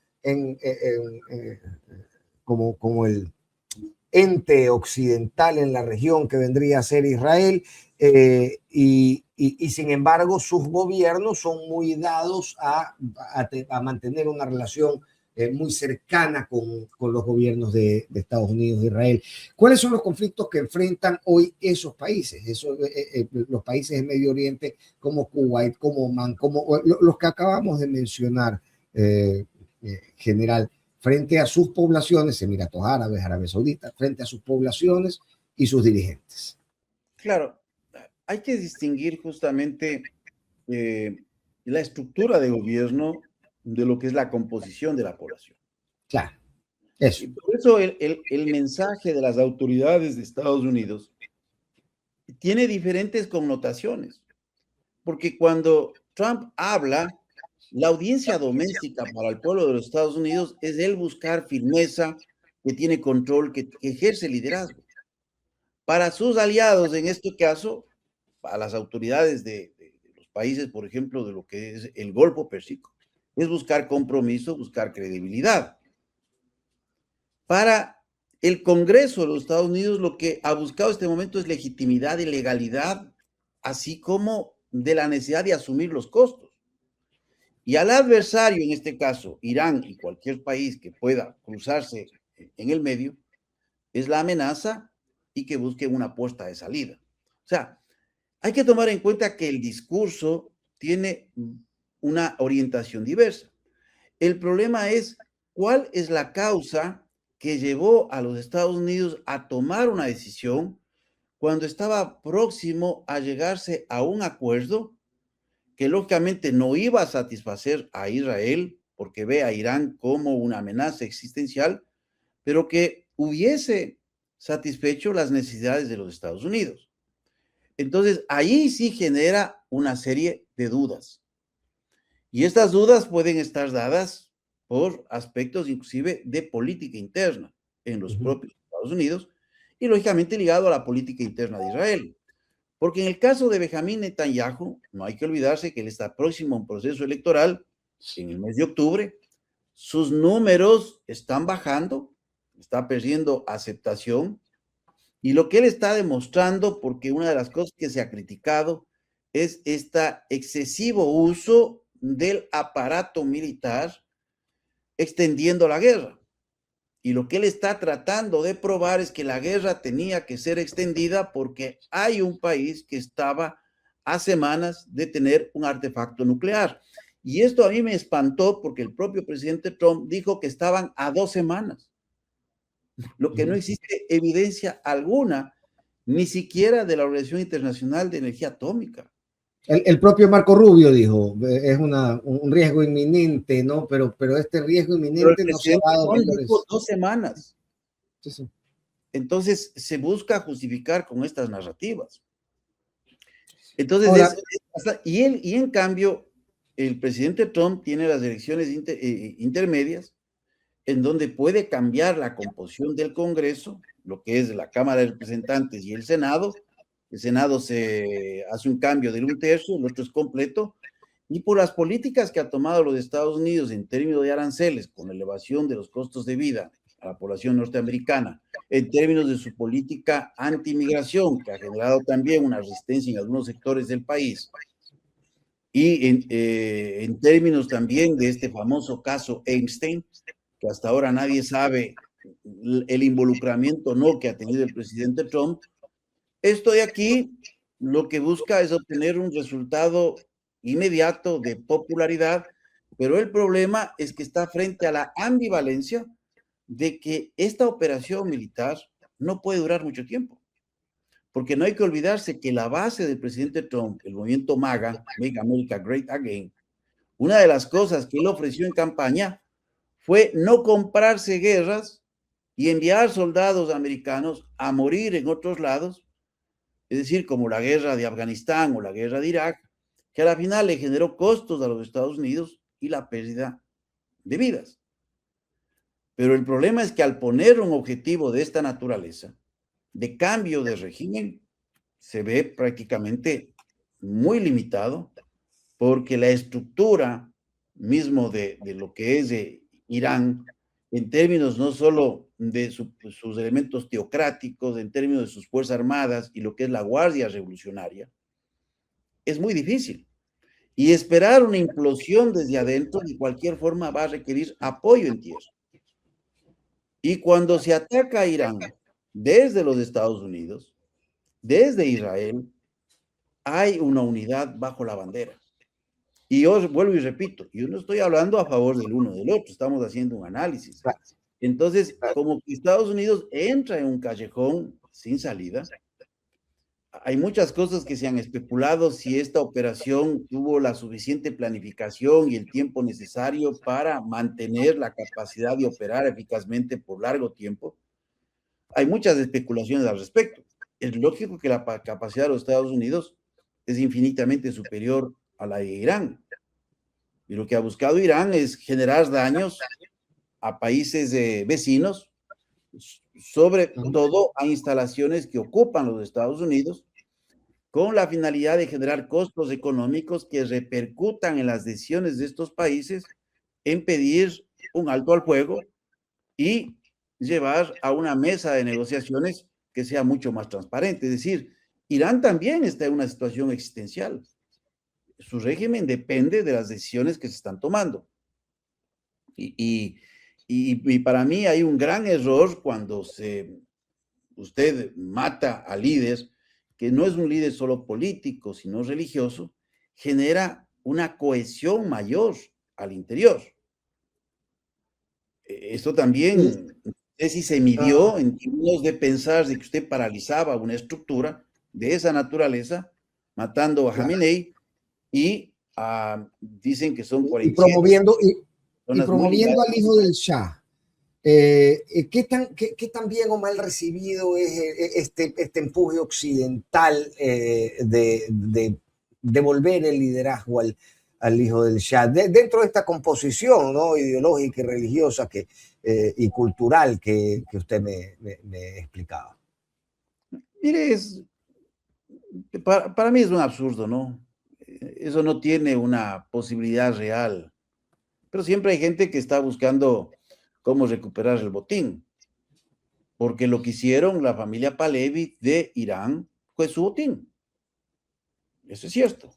como el ente occidental en la región que vendría a ser Israel, y sin embargo sus gobiernos son muy dados a mantener una relación muy cercana con los gobiernos de Estados Unidos e Israel. ¿Cuáles son los conflictos que enfrentan hoy esos países? Los países de Medio Oriente como Kuwait, como Omán, como los que acabamos de mencionar, general, frente a sus poblaciones, Emiratos Árabes, Arabia Saudita, frente a sus poblaciones y sus dirigentes. Claro, hay que distinguir justamente la estructura de gobierno de lo que es la composición de la población. Claro, eso. Y por eso el mensaje de las autoridades de Estados Unidos tiene diferentes connotaciones, porque cuando Trump habla, la audiencia doméstica para el pueblo de los Estados Unidos es él buscar firmeza, que tiene control, que ejerce liderazgo. Para sus aliados, en este caso, a las autoridades de los países, por ejemplo, de lo que es el Golfo Pérsico, es buscar compromiso, buscar credibilidad. Para el Congreso de los Estados Unidos, lo que ha buscado este momento es legitimidad y legalidad, así como de la necesidad de asumir los costos. Y al adversario, en este caso, Irán y cualquier país que pueda cruzarse en el medio, es la amenaza y que busque una puerta de salida. O sea, hay que tomar en cuenta que el discurso tiene una orientación diversa. El problema es cuál es la causa que llevó a los Estados Unidos a tomar una decisión cuando estaba próximo a llegarse a un acuerdo que lógicamente no iba a satisfacer a Israel porque ve a Irán como una amenaza existencial, pero que hubiese satisfecho las necesidades de los Estados Unidos. Entonces, ahí sí genera una serie de dudas. Y estas dudas pueden estar dadas por aspectos inclusive de política interna en los propios Estados Unidos y lógicamente ligado a la política interna de Israel. Porque en el caso de Benjamín Netanyahu, no hay que olvidarse que él está próximo a un proceso electoral en el mes de octubre. Sus números están bajando, está perdiendo aceptación. Y lo que él está demostrando, porque una de las cosas que se ha criticado es este excesivo uso del aparato militar extendiendo la guerra. Y lo que él está tratando de probar es que la guerra tenía que ser extendida porque hay un país que estaba a semanas de tener un artefacto nuclear. Y esto a mí me espantó porque el propio presidente Trump dijo que estaban a 2 semanas. Lo que no existe evidencia alguna, ni siquiera de la Organización Internacional de Energía Atómica. El propio Marco Rubio dijo, es un riesgo inminente, ¿no? Pero este riesgo Pero el inminente no se ha presidente dado Trump dijo mayores. 2 semanas. Sí, sí. Entonces se busca justificar con estas narrativas. Entonces, Ahora, y en cambio, el presidente Trump tiene las elecciones intermedias en donde puede cambiar la composición del Congreso, lo que es la Cámara de Representantes y el Senado. El Senado se hace un cambio de 1/3, el otro es completo, y por las políticas que ha tomado los Estados Unidos en términos de aranceles, con la elevación de los costos de vida a la población norteamericana, en términos de su política anti-inmigración, que ha generado también una resistencia en algunos sectores del país, y en términos también de este famoso caso Epstein, que hasta ahora nadie sabe el involucramiento no que ha tenido el presidente Trump. Esto de aquí lo que busca es obtener un resultado inmediato de popularidad, pero el problema es que está frente a la ambivalencia de que esta operación militar no puede durar mucho tiempo, porque no hay que olvidarse que la base del presidente Trump, el movimiento MAGA, Make America Great Again, una de las cosas que él ofreció en campaña fue no comprarse guerras y enviar soldados americanos a morir en otros lados, es decir, como la guerra de Afganistán o la guerra de Irak, que a la final le generó costos a los Estados Unidos y la pérdida de vidas. Pero el problema es que al poner un objetivo de esta naturaleza, de cambio de régimen, se ve prácticamente muy limitado, porque la estructura mismo de lo que es Irán, en términos no solo de sus elementos teocráticos, en términos de sus fuerzas armadas y lo que es la Guardia Revolucionaria, es muy difícil. Y esperar una implosión desde adentro, de cualquier forma, va a requerir apoyo en tierra. Y cuando se ataca a Irán desde los Estados Unidos, desde Israel, hay una unidad bajo la bandera. Y yo vuelvo y repito, yo no estoy hablando a favor del uno o del otro, estamos haciendo un análisis. Entonces, como que Estados Unidos entra en un callejón sin salida, hay muchas cosas que se han especulado si esta operación tuvo la suficiente planificación y el tiempo necesario para mantener la capacidad de operar eficazmente por largo tiempo. Hay muchas especulaciones al respecto. Es lógico que la capacidad de los Estados Unidos es infinitamente superior a la de Irán. Y lo que ha buscado Irán es generar daños a países vecinos, sobre todo a instalaciones que ocupan los Estados Unidos, con la finalidad de generar costos económicos que repercutan en las decisiones de estos países en pedir un alto al fuego y llevar a una mesa de negociaciones que sea mucho más transparente. Es decir, Irán también está en una situación existencial. Su régimen depende de las decisiones que se están tomando. Y para mí hay un gran error cuando usted mata a líderes, que no es un líder solo político, sino religioso, genera una cohesión mayor al interior. Esto también, no sé si se midió en términos de pensar de que usted paralizaba una estructura de esa naturaleza, matando a Khamenei, y dicen que son 47 y promoviendo al hijo del Shah. ¿Qué tan bien o mal recibido es este empuje occidental de devolver el liderazgo al hijo del Shah dentro de esta composición, ¿no?, ideológica y religiosa y cultural que usted me explicaba? Mire, para mí es un absurdo, ¿no? Eso no tiene una posibilidad real. Pero siempre hay gente que está buscando cómo recuperar el botín, porque lo que hicieron la familia Pahlavi de Irán fue su botín. Eso es cierto.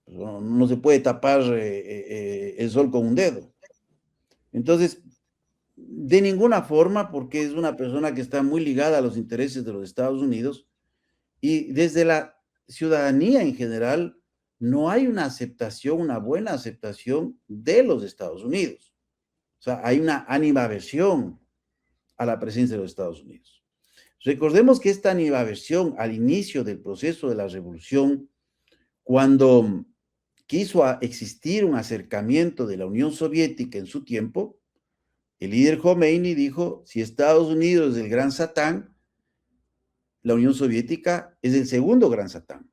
No se puede tapar el sol con un dedo. Entonces, de ninguna forma, porque es una persona que está muy ligada a los intereses de los Estados Unidos, y desde la ciudadanía en general, no hay una aceptación, una buena aceptación de los Estados Unidos. O sea, hay una animadversión a la presencia de los Estados Unidos. Recordemos que esta animadversión al inicio del proceso de la revolución, cuando quiso existir un acercamiento de la Unión Soviética en su tiempo, el líder Khomeini dijo, si Estados Unidos es el gran Satán, la Unión Soviética es el segundo gran Satán.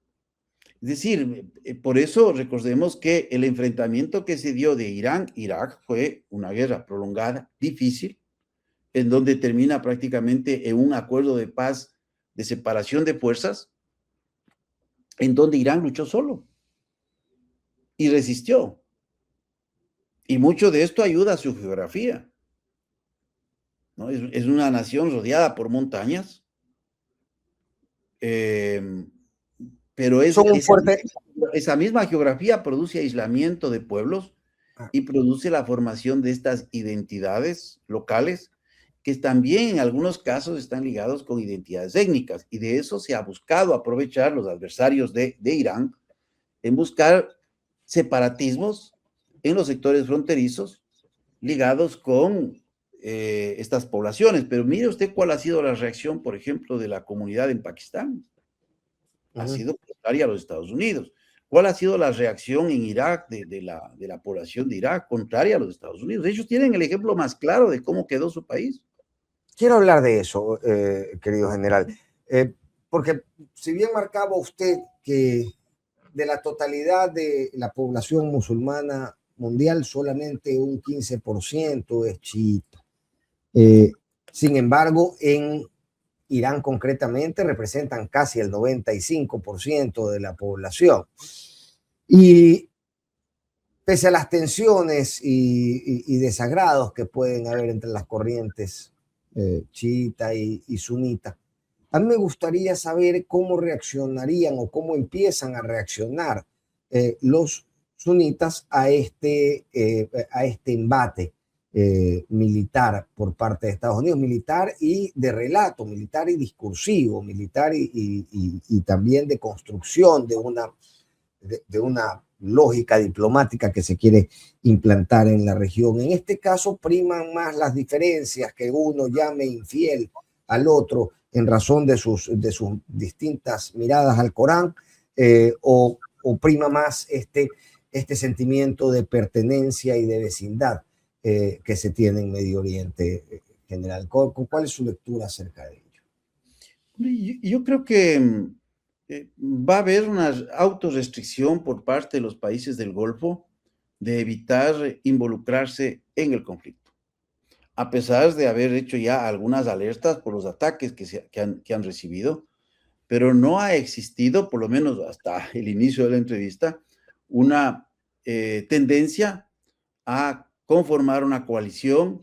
Es decir, por eso recordemos que el enfrentamiento que se dio de Irán-Irak fue una guerra prolongada, difícil, en donde termina prácticamente en un acuerdo de paz de separación de fuerzas, en donde Irán luchó solo y resistió. Y mucho de esto ayuda a su geografía, ¿no? Es una nación rodeada por montañas, pero esa misma geografía produce aislamiento de pueblos y produce la formación de estas identidades locales que también en algunos casos están ligados con identidades étnicas, y de eso se ha buscado aprovechar los adversarios de Irán en buscar separatismos en los sectores fronterizos ligados con estas poblaciones. Pero mire usted cuál ha sido la reacción, por ejemplo, de la comunidad en Pakistán. Ha sido contraria a los Estados Unidos. ¿Cuál ha sido la reacción en Irak de la población de Irak? Contraria a los Estados Unidos. Ellos tienen el ejemplo más claro de cómo quedó su país. Quiero hablar de eso, querido general, porque si bien marcaba usted que de la totalidad de la población musulmana mundial, solamente un 15% es chiita. Sin embargo, en Irán concretamente representan casi el 95% de la población. Y pese a las tensiones y desagrados que pueden haber entre las corrientes chiita y sunita, a mí me gustaría saber cómo reaccionarían o cómo empiezan a reaccionar los sunitas a este embate militar por parte de Estados Unidos, militar y de relato, militar y discursivo, militar y también de construcción de una lógica diplomática que se quiere implantar en la región. En este caso priman más las diferencias, que uno llame infiel al otro en razón de sus distintas miradas al Corán, o prima más este sentimiento de pertenencia y de vecindad que se tiene en Medio Oriente, general. ¿Cuál es su lectura acerca de ello? Yo creo que va a haber una autorrestricción por parte de los países del Golfo de evitar involucrarse en el conflicto, a pesar de haber hecho ya algunas alertas por los ataques que han recibido, pero no ha existido, por lo menos hasta el inicio de la entrevista, una tendencia a conformar una coalición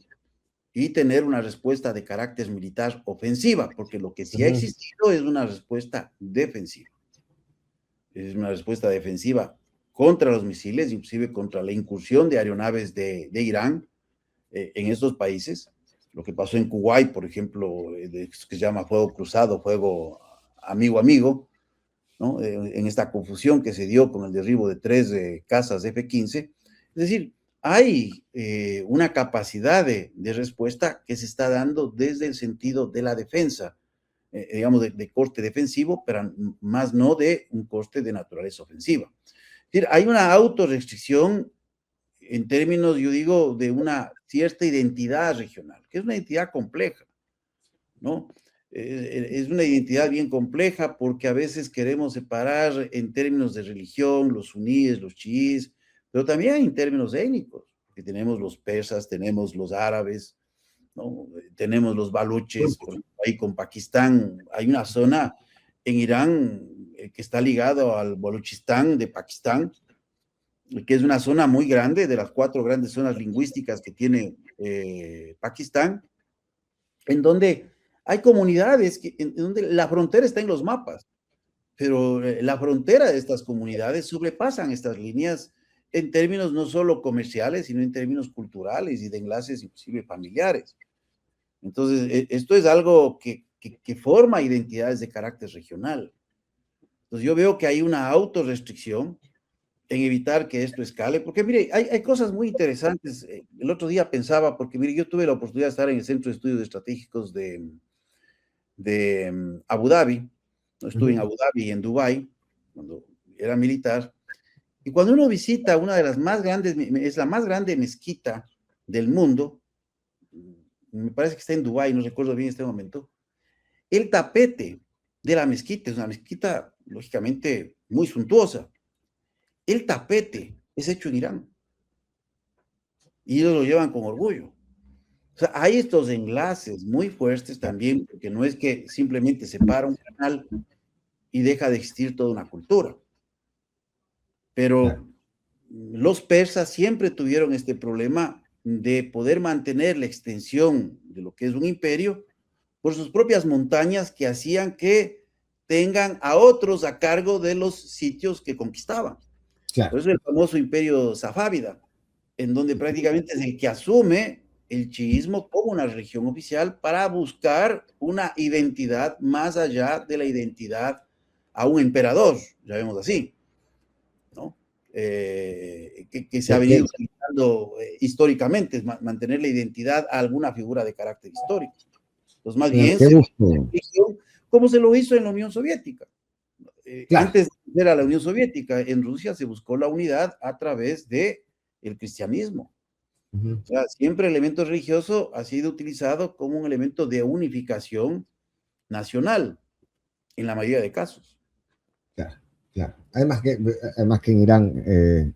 y tener una respuesta de carácter militar ofensiva, porque lo que sí ha existido es una respuesta defensiva. Es una respuesta defensiva contra los misiles, inclusive contra la incursión de aeronaves de Irán en estos países. Lo que pasó en Kuwait, por ejemplo, que se llama fuego cruzado, fuego amigo-amigo, ¿no? En esta confusión que se dio con el derribo de 3 cazas F-15. Es decir, hay una capacidad de respuesta que se está dando desde el sentido de la defensa, digamos, de corte defensivo, pero más no de un corte de naturaleza ofensiva. Es decir, hay una autorrestricción en términos, yo digo, de una cierta identidad regional, que es una identidad compleja, ¿no? Es una identidad bien compleja porque a veces queremos separar en términos de religión, los suníes, los chiíes, pero también en términos étnicos, porque tenemos los persas, tenemos los árabes, ¿no? Tenemos los baluches, ahí con Pakistán, hay una zona en Irán que está ligado al Baluchistán de Pakistán, que es una zona muy grande, de las 4 grandes zonas lingüísticas que tiene Pakistán, en donde hay comunidades en donde la frontera está en los mapas, pero la frontera de estas comunidades sobrepasan estas líneas en términos no solo comerciales, sino en términos culturales y de enlaces inclusive familiares. Entonces, esto es algo que forma identidades de carácter regional. Entonces, yo veo que hay una autorrestricción en evitar que esto escale, porque mire, hay cosas muy interesantes. El otro día pensaba, porque mire, yo tuve la oportunidad de estar en el Centro de Estudios Estratégicos de Abu Dhabi. No, estuve en Ujú. Abu Dhabi y en Dubái, cuando era militar, y cuando uno visita una de las más grandes, es la más grande mezquita del mundo, me parece que está en Dubái, no recuerdo bien en este momento, el tapete de la mezquita, es una mezquita lógicamente muy suntuosa, el tapete es hecho en Irán y ellos lo llevan con orgullo. O sea, hay estos enlaces muy fuertes también, porque no es que simplemente se para un canal y deja de existir toda una cultura. Pero Claro, los persas siempre tuvieron este problema de poder mantener la extensión de lo que es un imperio por sus propias montañas que hacían que tengan a otros a cargo de los sitios que conquistaban. Por claro. eso el famoso imperio safávida, en donde prácticamente es el que asume el chiismo como una religión oficial para buscar una identidad más allá de la identidad a un emperador, ya vemos así, ¿no? Que se ha Que- venido que- utilizando históricamente, es mantener la identidad a alguna figura de carácter histórico. Entonces, más bien Qué se gusto. como se lo hizo en la Unión Soviética. Claro. Antes de ser a la Unión Soviética, en Rusia se buscó la unidad a través de el cristianismo. Ujú. O sea, siempre el elemento religioso ha sido utilizado como un elemento de unificación nacional, en la mayoría de casos. Claro, claro. Además que en Irán,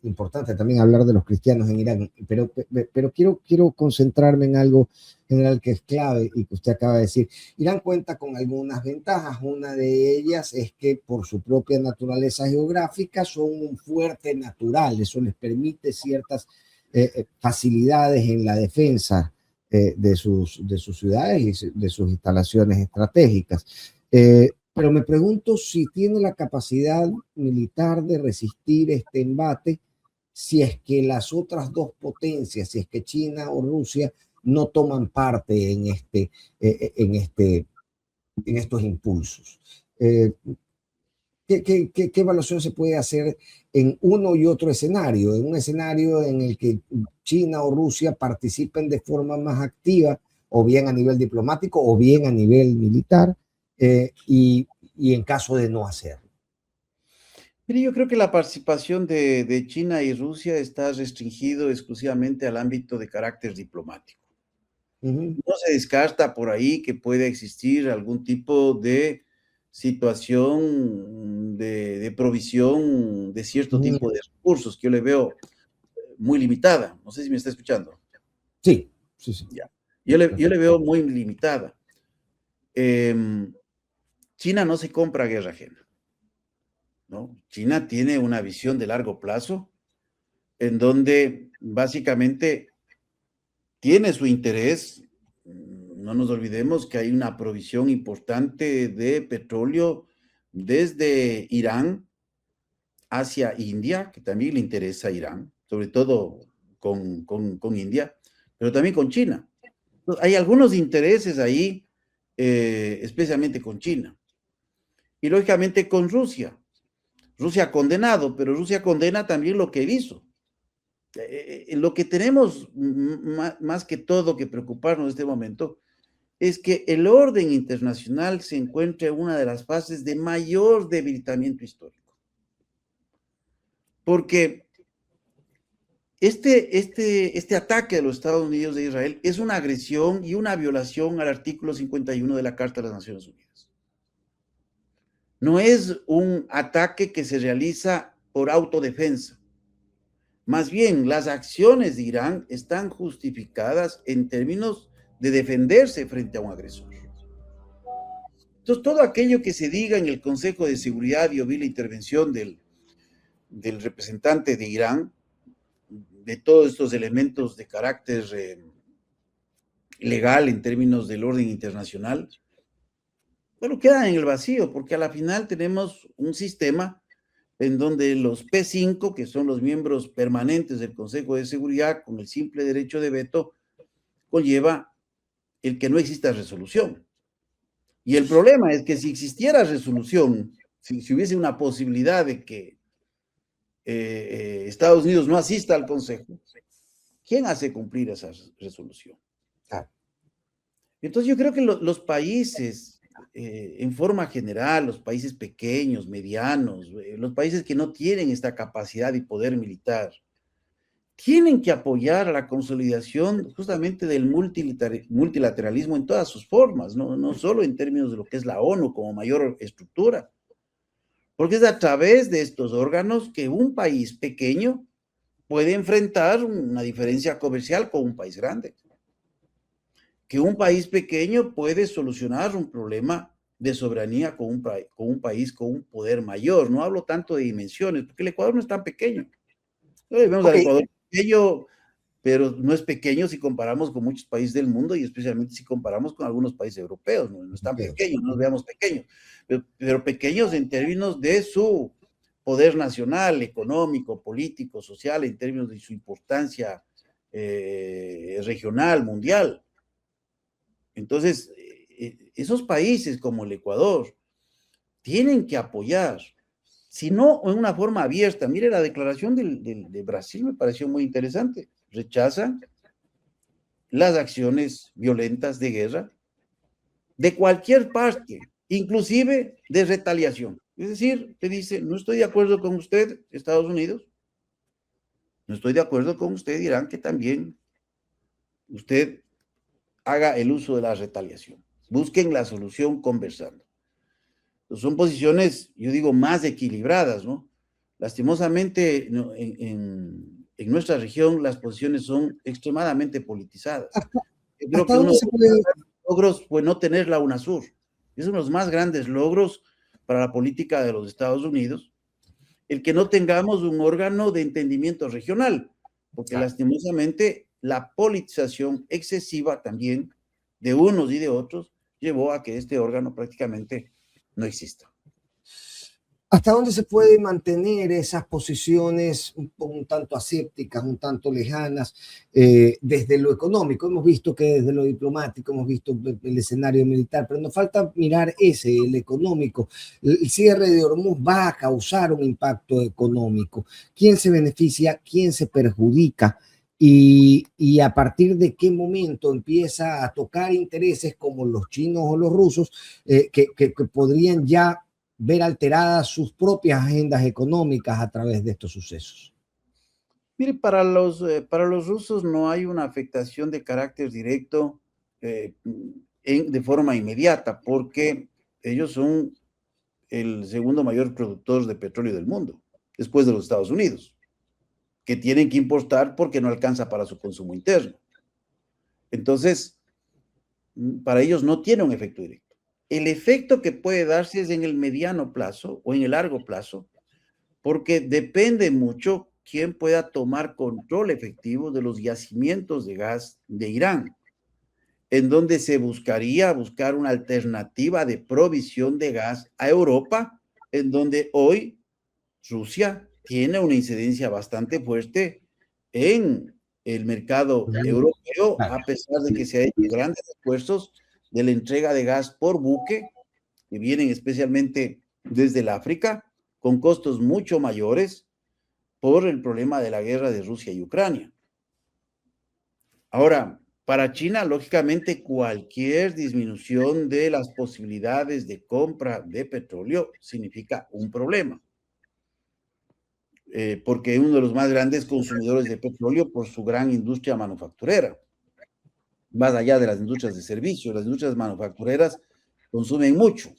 importante también hablar de los cristianos en Irán, pero quiero concentrarme en algo general que es clave y que usted acaba de decir. Irán cuenta con algunas ventajas. Una de ellas es que por su propia naturaleza geográfica son un fuerte natural. Eso les permite ciertas facilidades en la defensa de sus ciudades y de sus instalaciones estratégicas. Pero me pregunto si tiene la capacidad militar de resistir este embate, si es que las otras dos potencias, si es que China o Rusia no toman parte en estos impulsos. Eh, ¿Qué evaluación se puede hacer en uno y otro escenario? En un escenario en el que China o Rusia participen de forma más activa, o bien a nivel diplomático, o bien a nivel militar, y en caso de no hacerlo. Mire, yo creo que la participación de China y Rusia está restringido exclusivamente al ámbito de carácter diplomático. Ujú, No se descarta por ahí que pueda existir algún tipo de situación de provisión de cierto ujú. tipo de recursos que yo le veo muy limitada. No sé si me está escuchando. Sí, sí, sí. Ya. Yo le veo muy limitada. Em, China no se compra guerra ajena, ¿no? China tiene una visión de largo plazo en donde básicamente tiene su interés. No nos olvidemos que hay una provisión importante de petróleo desde Irán hacia India, que también le interesa a Irán, sobre todo con India, pero también con China. Entonces, hay algunos intereses ahí, especialmente con China. Y lógicamente con Rusia. Rusia ha condenado, pero Rusia condena también lo que él hizo. Lo que tenemos más que todo que preocuparnos en este momento es que el orden internacional se encuentra en una de las fases de mayor debilitamiento histórico. Porque este ataque de los Estados Unidos de Israel es una agresión y una violación al artículo 51 de la Carta de las Naciones Unidas. No es un ataque que se realiza por autodefensa. Más bien, las acciones de Irán están justificadas en términos de defenderse frente a un agresor. Entonces, todo aquello que se diga en el Consejo de Seguridad, yo vi la intervención del representante de Irán, de todos estos elementos de carácter legal en términos del orden internacional, bueno, quedan en el vacío, porque a la final tenemos un sistema en donde los P5, que son los miembros permanentes del Consejo de Seguridad, con el simple derecho de veto, conlleva el que no exista resolución. Y el problema es que si existiera resolución, si hubiese una posibilidad de que Estados Unidos no asista al Consejo, ¿quién hace cumplir esa resolución? Claro. Entonces yo creo que los países, en forma general, los países pequeños, medianos, los países que no tienen esta capacidad y poder militar, tienen que apoyar a la consolidación justamente del multilateralismo en todas sus formas, no solo en términos de lo que es la ONU como mayor estructura, porque es a través de estos órganos que un país pequeño puede enfrentar una diferencia comercial con un país grande, que un país pequeño puede solucionar un problema de soberanía con un país con un poder mayor. No hablo tanto de dimensiones, porque el Ecuador no es tan pequeño. Vemos al Ok, Ecuador pequeño, pero no es pequeño si comparamos con muchos países del mundo y especialmente si comparamos con algunos países europeos. No es tan pequeño, no nos veamos pequeños, pero pequeños en términos de su poder nacional, económico, político, social, en términos de su importancia regional, mundial. Entonces, esos países como el Ecuador tienen que apoyar, si no en una forma abierta. Mire, la declaración de Brasil me pareció muy interesante. Rechazan las acciones violentas de guerra de cualquier parte, inclusive de retaliación. Es decir, te dice, no estoy de acuerdo con usted, Estados Unidos, no estoy de acuerdo con usted, Irán, que también usted haga el uso de la retaliación. Busquen la solución conversando. Son posiciones, yo digo, más equilibradas, ¿no? Lastimosamente, en nuestra región las posiciones son extremadamente politizadas. ¿hasta, Yo creo hasta que uno dónde de se los puede? logros fue no tener la UNASUR. Es uno de los más grandes logros para la política de los Estados Unidos, el que no tengamos un órgano de entendimiento regional, porque Claro. lastimosamente la politización excesiva también de unos y de otros llevó a que este órgano prácticamente no exista. ¿Hasta dónde se puede mantener esas posiciones un tanto asépticas, un tanto lejanas, desde lo económico? Hemos visto que desde lo diplomático, hemos visto el escenario militar, pero nos falta mirar el económico. El cierre de Hormuz va a causar un impacto económico. ¿Quién se beneficia? ¿Quién se perjudica? Y a partir de qué momento empieza a tocar intereses como los chinos o los rusos, que podrían ya ver alteradas sus propias agendas económicas a través de estos sucesos. Mire, para los rusos no hay una afectación de carácter directo de forma inmediata, porque ellos son el segundo mayor productor de petróleo del mundo, después de los Estados Unidos, que tienen que importar porque no alcanza para su consumo interno. Entonces, para ellos no tiene un efecto directo. El efecto que puede darse es en el mediano plazo o en el largo plazo, porque depende mucho quién pueda tomar control efectivo de los yacimientos de gas de Irán, en donde se buscaría buscar una alternativa de provisión de gas a Europa, en donde hoy Rusia tiene una incidencia bastante fuerte en el mercado europeo, a pesar de que se ha hecho grandes esfuerzos de la entrega de gas por buque, que vienen especialmente desde el África, con costos mucho mayores por el problema de la guerra de Rusia y Ucrania. Ahora, para China, lógicamente, cualquier disminución de las posibilidades de compra de petróleo significa un problema. Porque es uno de los más grandes consumidores de petróleo por su gran industria manufacturera. Más allá de las industrias de servicio, las industrias manufactureras consumen mucho.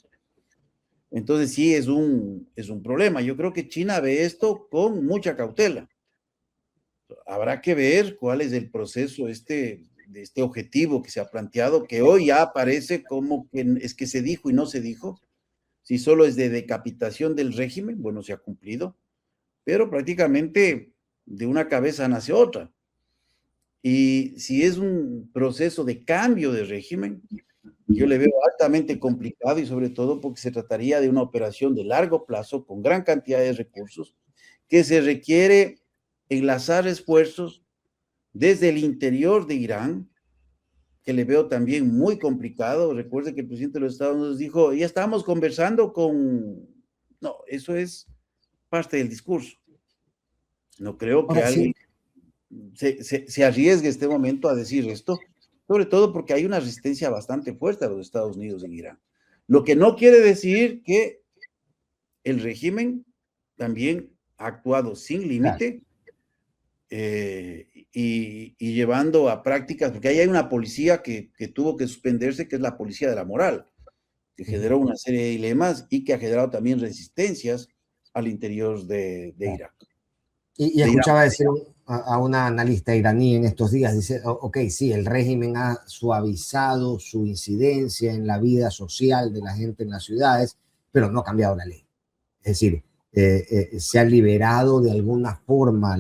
Entonces sí es un problema. Yo creo que China ve esto con mucha cautela. Habrá que ver cuál es el proceso de este objetivo que se ha planteado, que hoy ya aparece como que es que se dijo y no se dijo. Si solo es de decapitación del régimen, bueno, se ha cumplido, pero prácticamente de una cabeza nace otra. Y si es un proceso de cambio de régimen, yo le veo altamente complicado y sobre todo porque se trataría de una operación de largo plazo con gran cantidad de recursos que se requiere enlazar esfuerzos desde el interior de Irán, que le veo también muy complicado. Recuerde que el presidente de los Estados Unidos dijo, ya estábamos conversando con... No, eso es parte del discurso. No creo que Ahora alguien sí, se arriesgue este momento a decir esto, sobre todo porque hay una resistencia bastante fuerte a los Estados Unidos en Irán. Lo que no quiere decir que el régimen también ha actuado sin claro. límite y llevando a prácticas, porque ahí hay una policía que tuvo que suspenderse, que es la policía de la moral, que Ujú, generó una serie de dilemas y que ha generado también resistencias al interior de claro. Irak. Y De Irán. escuchaba decir a una analista iraní en estos días, dice, ok, sí, el régimen ha suavizado su incidencia en la vida social de la gente en las ciudades, pero no ha cambiado la ley. Es decir, se ha liberado de alguna forma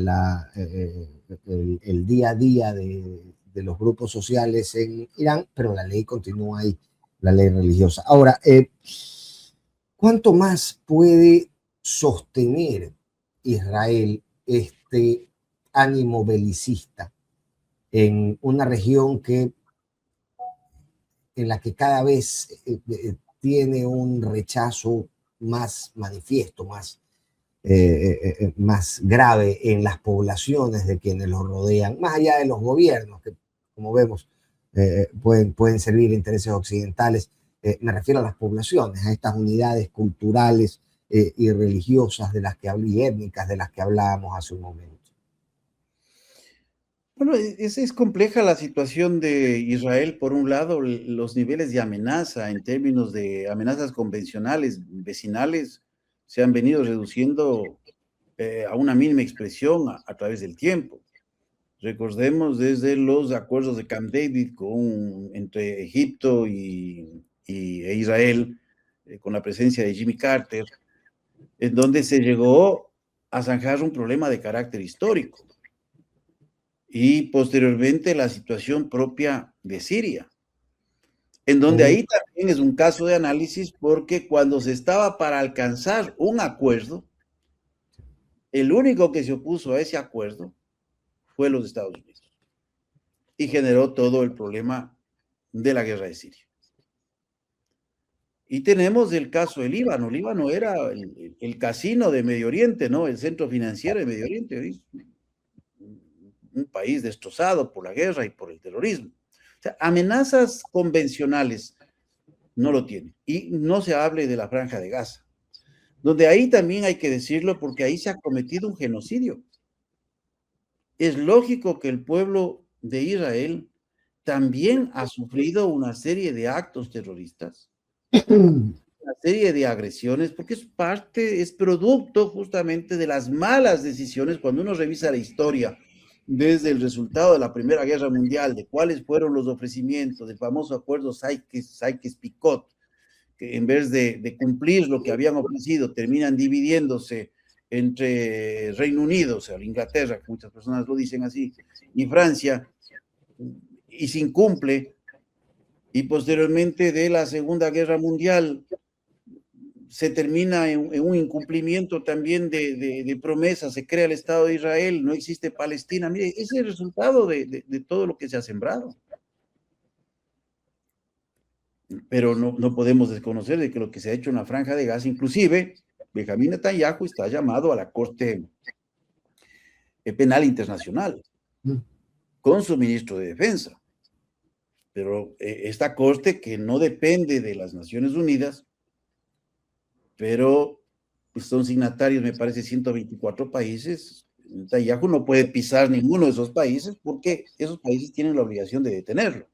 el día a día de los grupos sociales en Irán, pero la ley continúa ahí, la ley religiosa. Ahora, ¿cuánto más puede sostener Israel este ánimo belicista en una región en la que cada vez tiene un rechazo más manifiesto, más grave en las poblaciones de quienes los rodean, más allá de los gobiernos, que como vemos pueden servir intereses occidentales? Me refiero a las poblaciones, a estas unidades culturales y religiosas de las que hablé, y étnicas de las que hablábamos hace un momento. Bueno, es compleja la situación de Israel. Por un lado, los niveles de amenaza en términos de amenazas convencionales, vecinales, se han venido reduciendo a una mínima expresión a través del tiempo. Recordemos desde los acuerdos de Camp David entre Egipto e Israel, con la presencia de Jimmy Carter, en donde se llegó a zanjar un problema de carácter histórico y posteriormente la situación propia de Siria, en donde Mm, ahí también es un caso de análisis porque cuando se estaba para alcanzar un acuerdo, el único que se opuso a ese acuerdo fue los Estados Unidos y generó todo el problema de la guerra de Siria. Y tenemos el caso de Líbano. Líbano era el casino de Medio Oriente, ¿no? El centro financiero de Medio Oriente. ¿Sí? Un país destrozado por la guerra y por el terrorismo. O sea, amenazas convencionales no lo tiene. Y no se hable de la Franja de Gaza, donde ahí también hay que decirlo porque ahí se ha cometido un genocidio. Es lógico que el pueblo de Israel también ha sufrido una serie de actos terroristas, una serie de agresiones, porque es parte, es producto justamente de las malas decisiones. Cuando uno revisa la historia desde el resultado de la Primera Guerra Mundial, de cuáles fueron los ofrecimientos del famoso acuerdo Sykes-Picot, que en vez de cumplir lo que habían ofrecido, terminan dividiéndose entre Reino Unido, o sea, Inglaterra, que muchas personas lo dicen así, y Francia, y se incumple, y posteriormente de la Segunda Guerra Mundial se termina en un incumplimiento también de promesas, se crea el Estado de Israel, no existe Palestina. Mire, ese es el resultado de todo lo que se ha sembrado. Pero no podemos desconocer de que lo que se ha hecho en la Franja de Gaza, inclusive Benjamín Netanyahu está llamado a la Corte Penal Internacional mm. con su ministro de Defensa. Pero esta corte que no depende de las Naciones Unidas, pero pues son signatarios, me parece, 124 países. Netanyahu no puede pisar ninguno de esos países porque esos países tienen la obligación de detenerlo.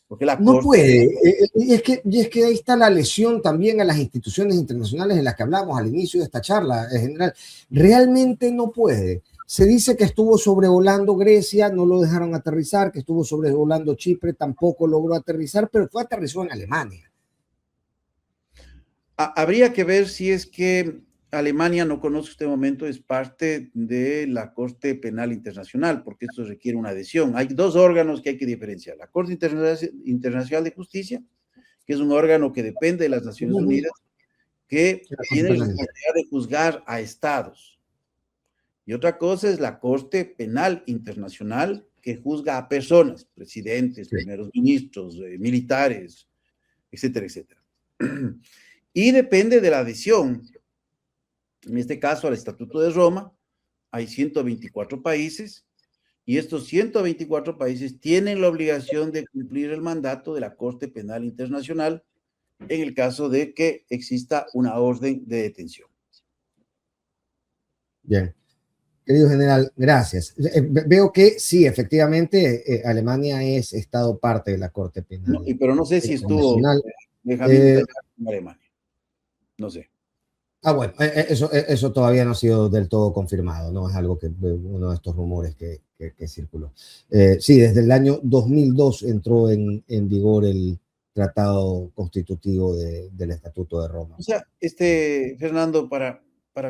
Porque la No corte, puede, y es que ahí está la lesión también a las instituciones internacionales de las que hablamos al inicio de esta charla, en general. Realmente no puede. Se dice que estuvo sobrevolando Grecia, no lo dejaron aterrizar, que estuvo sobrevolando Chipre, tampoco logró aterrizar, pero fue aterrizó en Alemania. habría que ver si es que Alemania, no conozco este momento, es parte de la Corte Penal Internacional, porque esto requiere una adhesión. Hay dos órganos que hay que diferenciar. La Corte Internacional de Justicia, que es un órgano que depende de las Naciones Unidas, que tiene responsabilidad de juzgar a estados. Y otra cosa es la Corte Penal Internacional, que juzga a personas, presidentes, primeros ministros, militares, etcétera, etcétera. Y depende de la adhesión, en este caso al Estatuto de Roma, hay 124 países y estos 124 países tienen la obligación de cumplir el mandato de la Corte Penal Internacional en el caso de que exista una orden de detención. Bien. Querido general, gracias. Veo que sí, efectivamente, Alemania es Estado parte de la Corte Penal Pero no sé si estuvo Internacional. Benjamín Netanyahu en Alemania. No sé. Bueno, eso todavía no ha sido del todo confirmado, ¿no? Es algo que uno de estos rumores que circuló. Sí, desde el año 2002 entró en vigor el Tratado Constitutivo del Estatuto de Roma. O sea, Fernando, para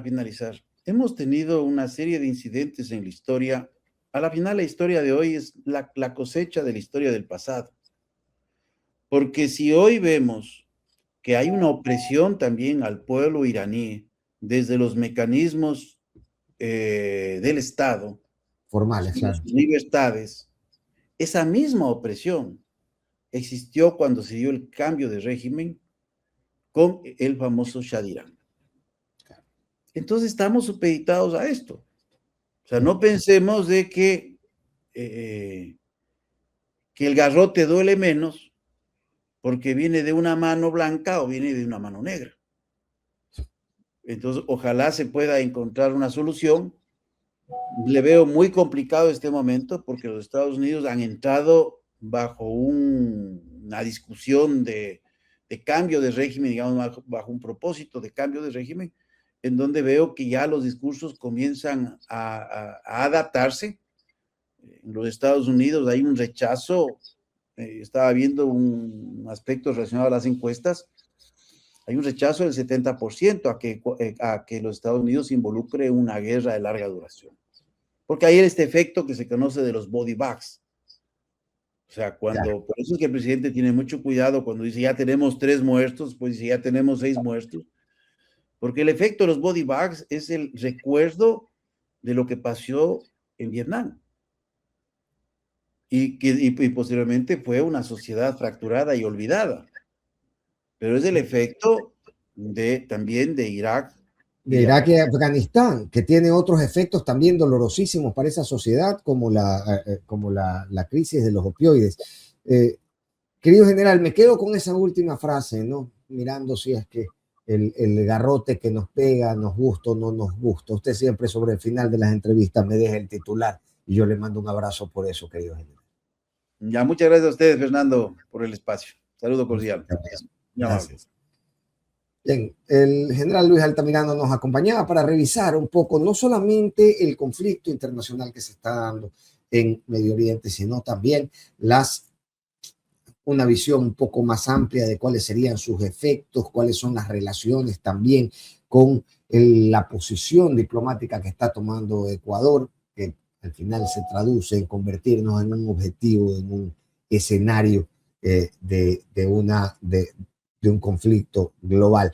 finalizar, hemos tenido una serie de incidentes en la historia. A la final, la historia de hoy es la cosecha de la historia del pasado. Porque si hoy vemos que hay una opresión también al pueblo iraní desde los mecanismos del Estado, Formales, claro. sus libertades, esa misma opresión existió cuando se dio el cambio de régimen con el famoso Shah de Irán. Entonces estamos supeditados a esto. O sea, no pensemos de que el garrote duele menos porque viene de una mano blanca o viene de una mano negra. Entonces, ojalá se pueda encontrar una solución. Le veo muy complicado este momento porque los Estados Unidos han entrado bajo una discusión de cambio de régimen, digamos, bajo un propósito de cambio de régimen, en donde veo que ya los discursos comienzan a adaptarse. En los Estados Unidos hay un rechazo, estaba viendo un aspecto relacionado a las encuestas, hay un rechazo del 70% a que los Estados Unidos se involucre en una guerra de larga duración. Porque hay este efecto que se conoce de los body bags. O sea, por eso es que el presidente tiene mucho cuidado cuando dice ya tenemos 3 muertos, pues dice ya tenemos 6 muertos, porque el efecto de los body bags es el recuerdo de lo que pasó en Vietnam. Y posteriormente fue una sociedad fracturada y olvidada. Pero es el efecto también de Irak. De Irak y Afganistán, que tiene otros efectos también dolorosísimos para esa sociedad, como la crisis de los opioides. Querido general, me quedo con esa última frase, ¿no? Mirando si es que el garrote que nos pega, nos gusta o no nos gusta. Usted siempre sobre el final de las entrevistas me deja el titular y yo le mando un abrazo por eso, querido general. Ya, muchas gracias a ustedes, Fernando, por el espacio. Saludo cordial. Gracias. Bien, el general Luis Altamirano nos acompañaba para revisar un poco no solamente el conflicto internacional que se está dando en Medio Oriente, sino también una visión un poco más amplia de cuáles serían sus efectos, cuáles son las relaciones también con la posición diplomática que está tomando Ecuador, que al final se traduce en convertirnos en un objetivo, en un escenario de un conflicto global.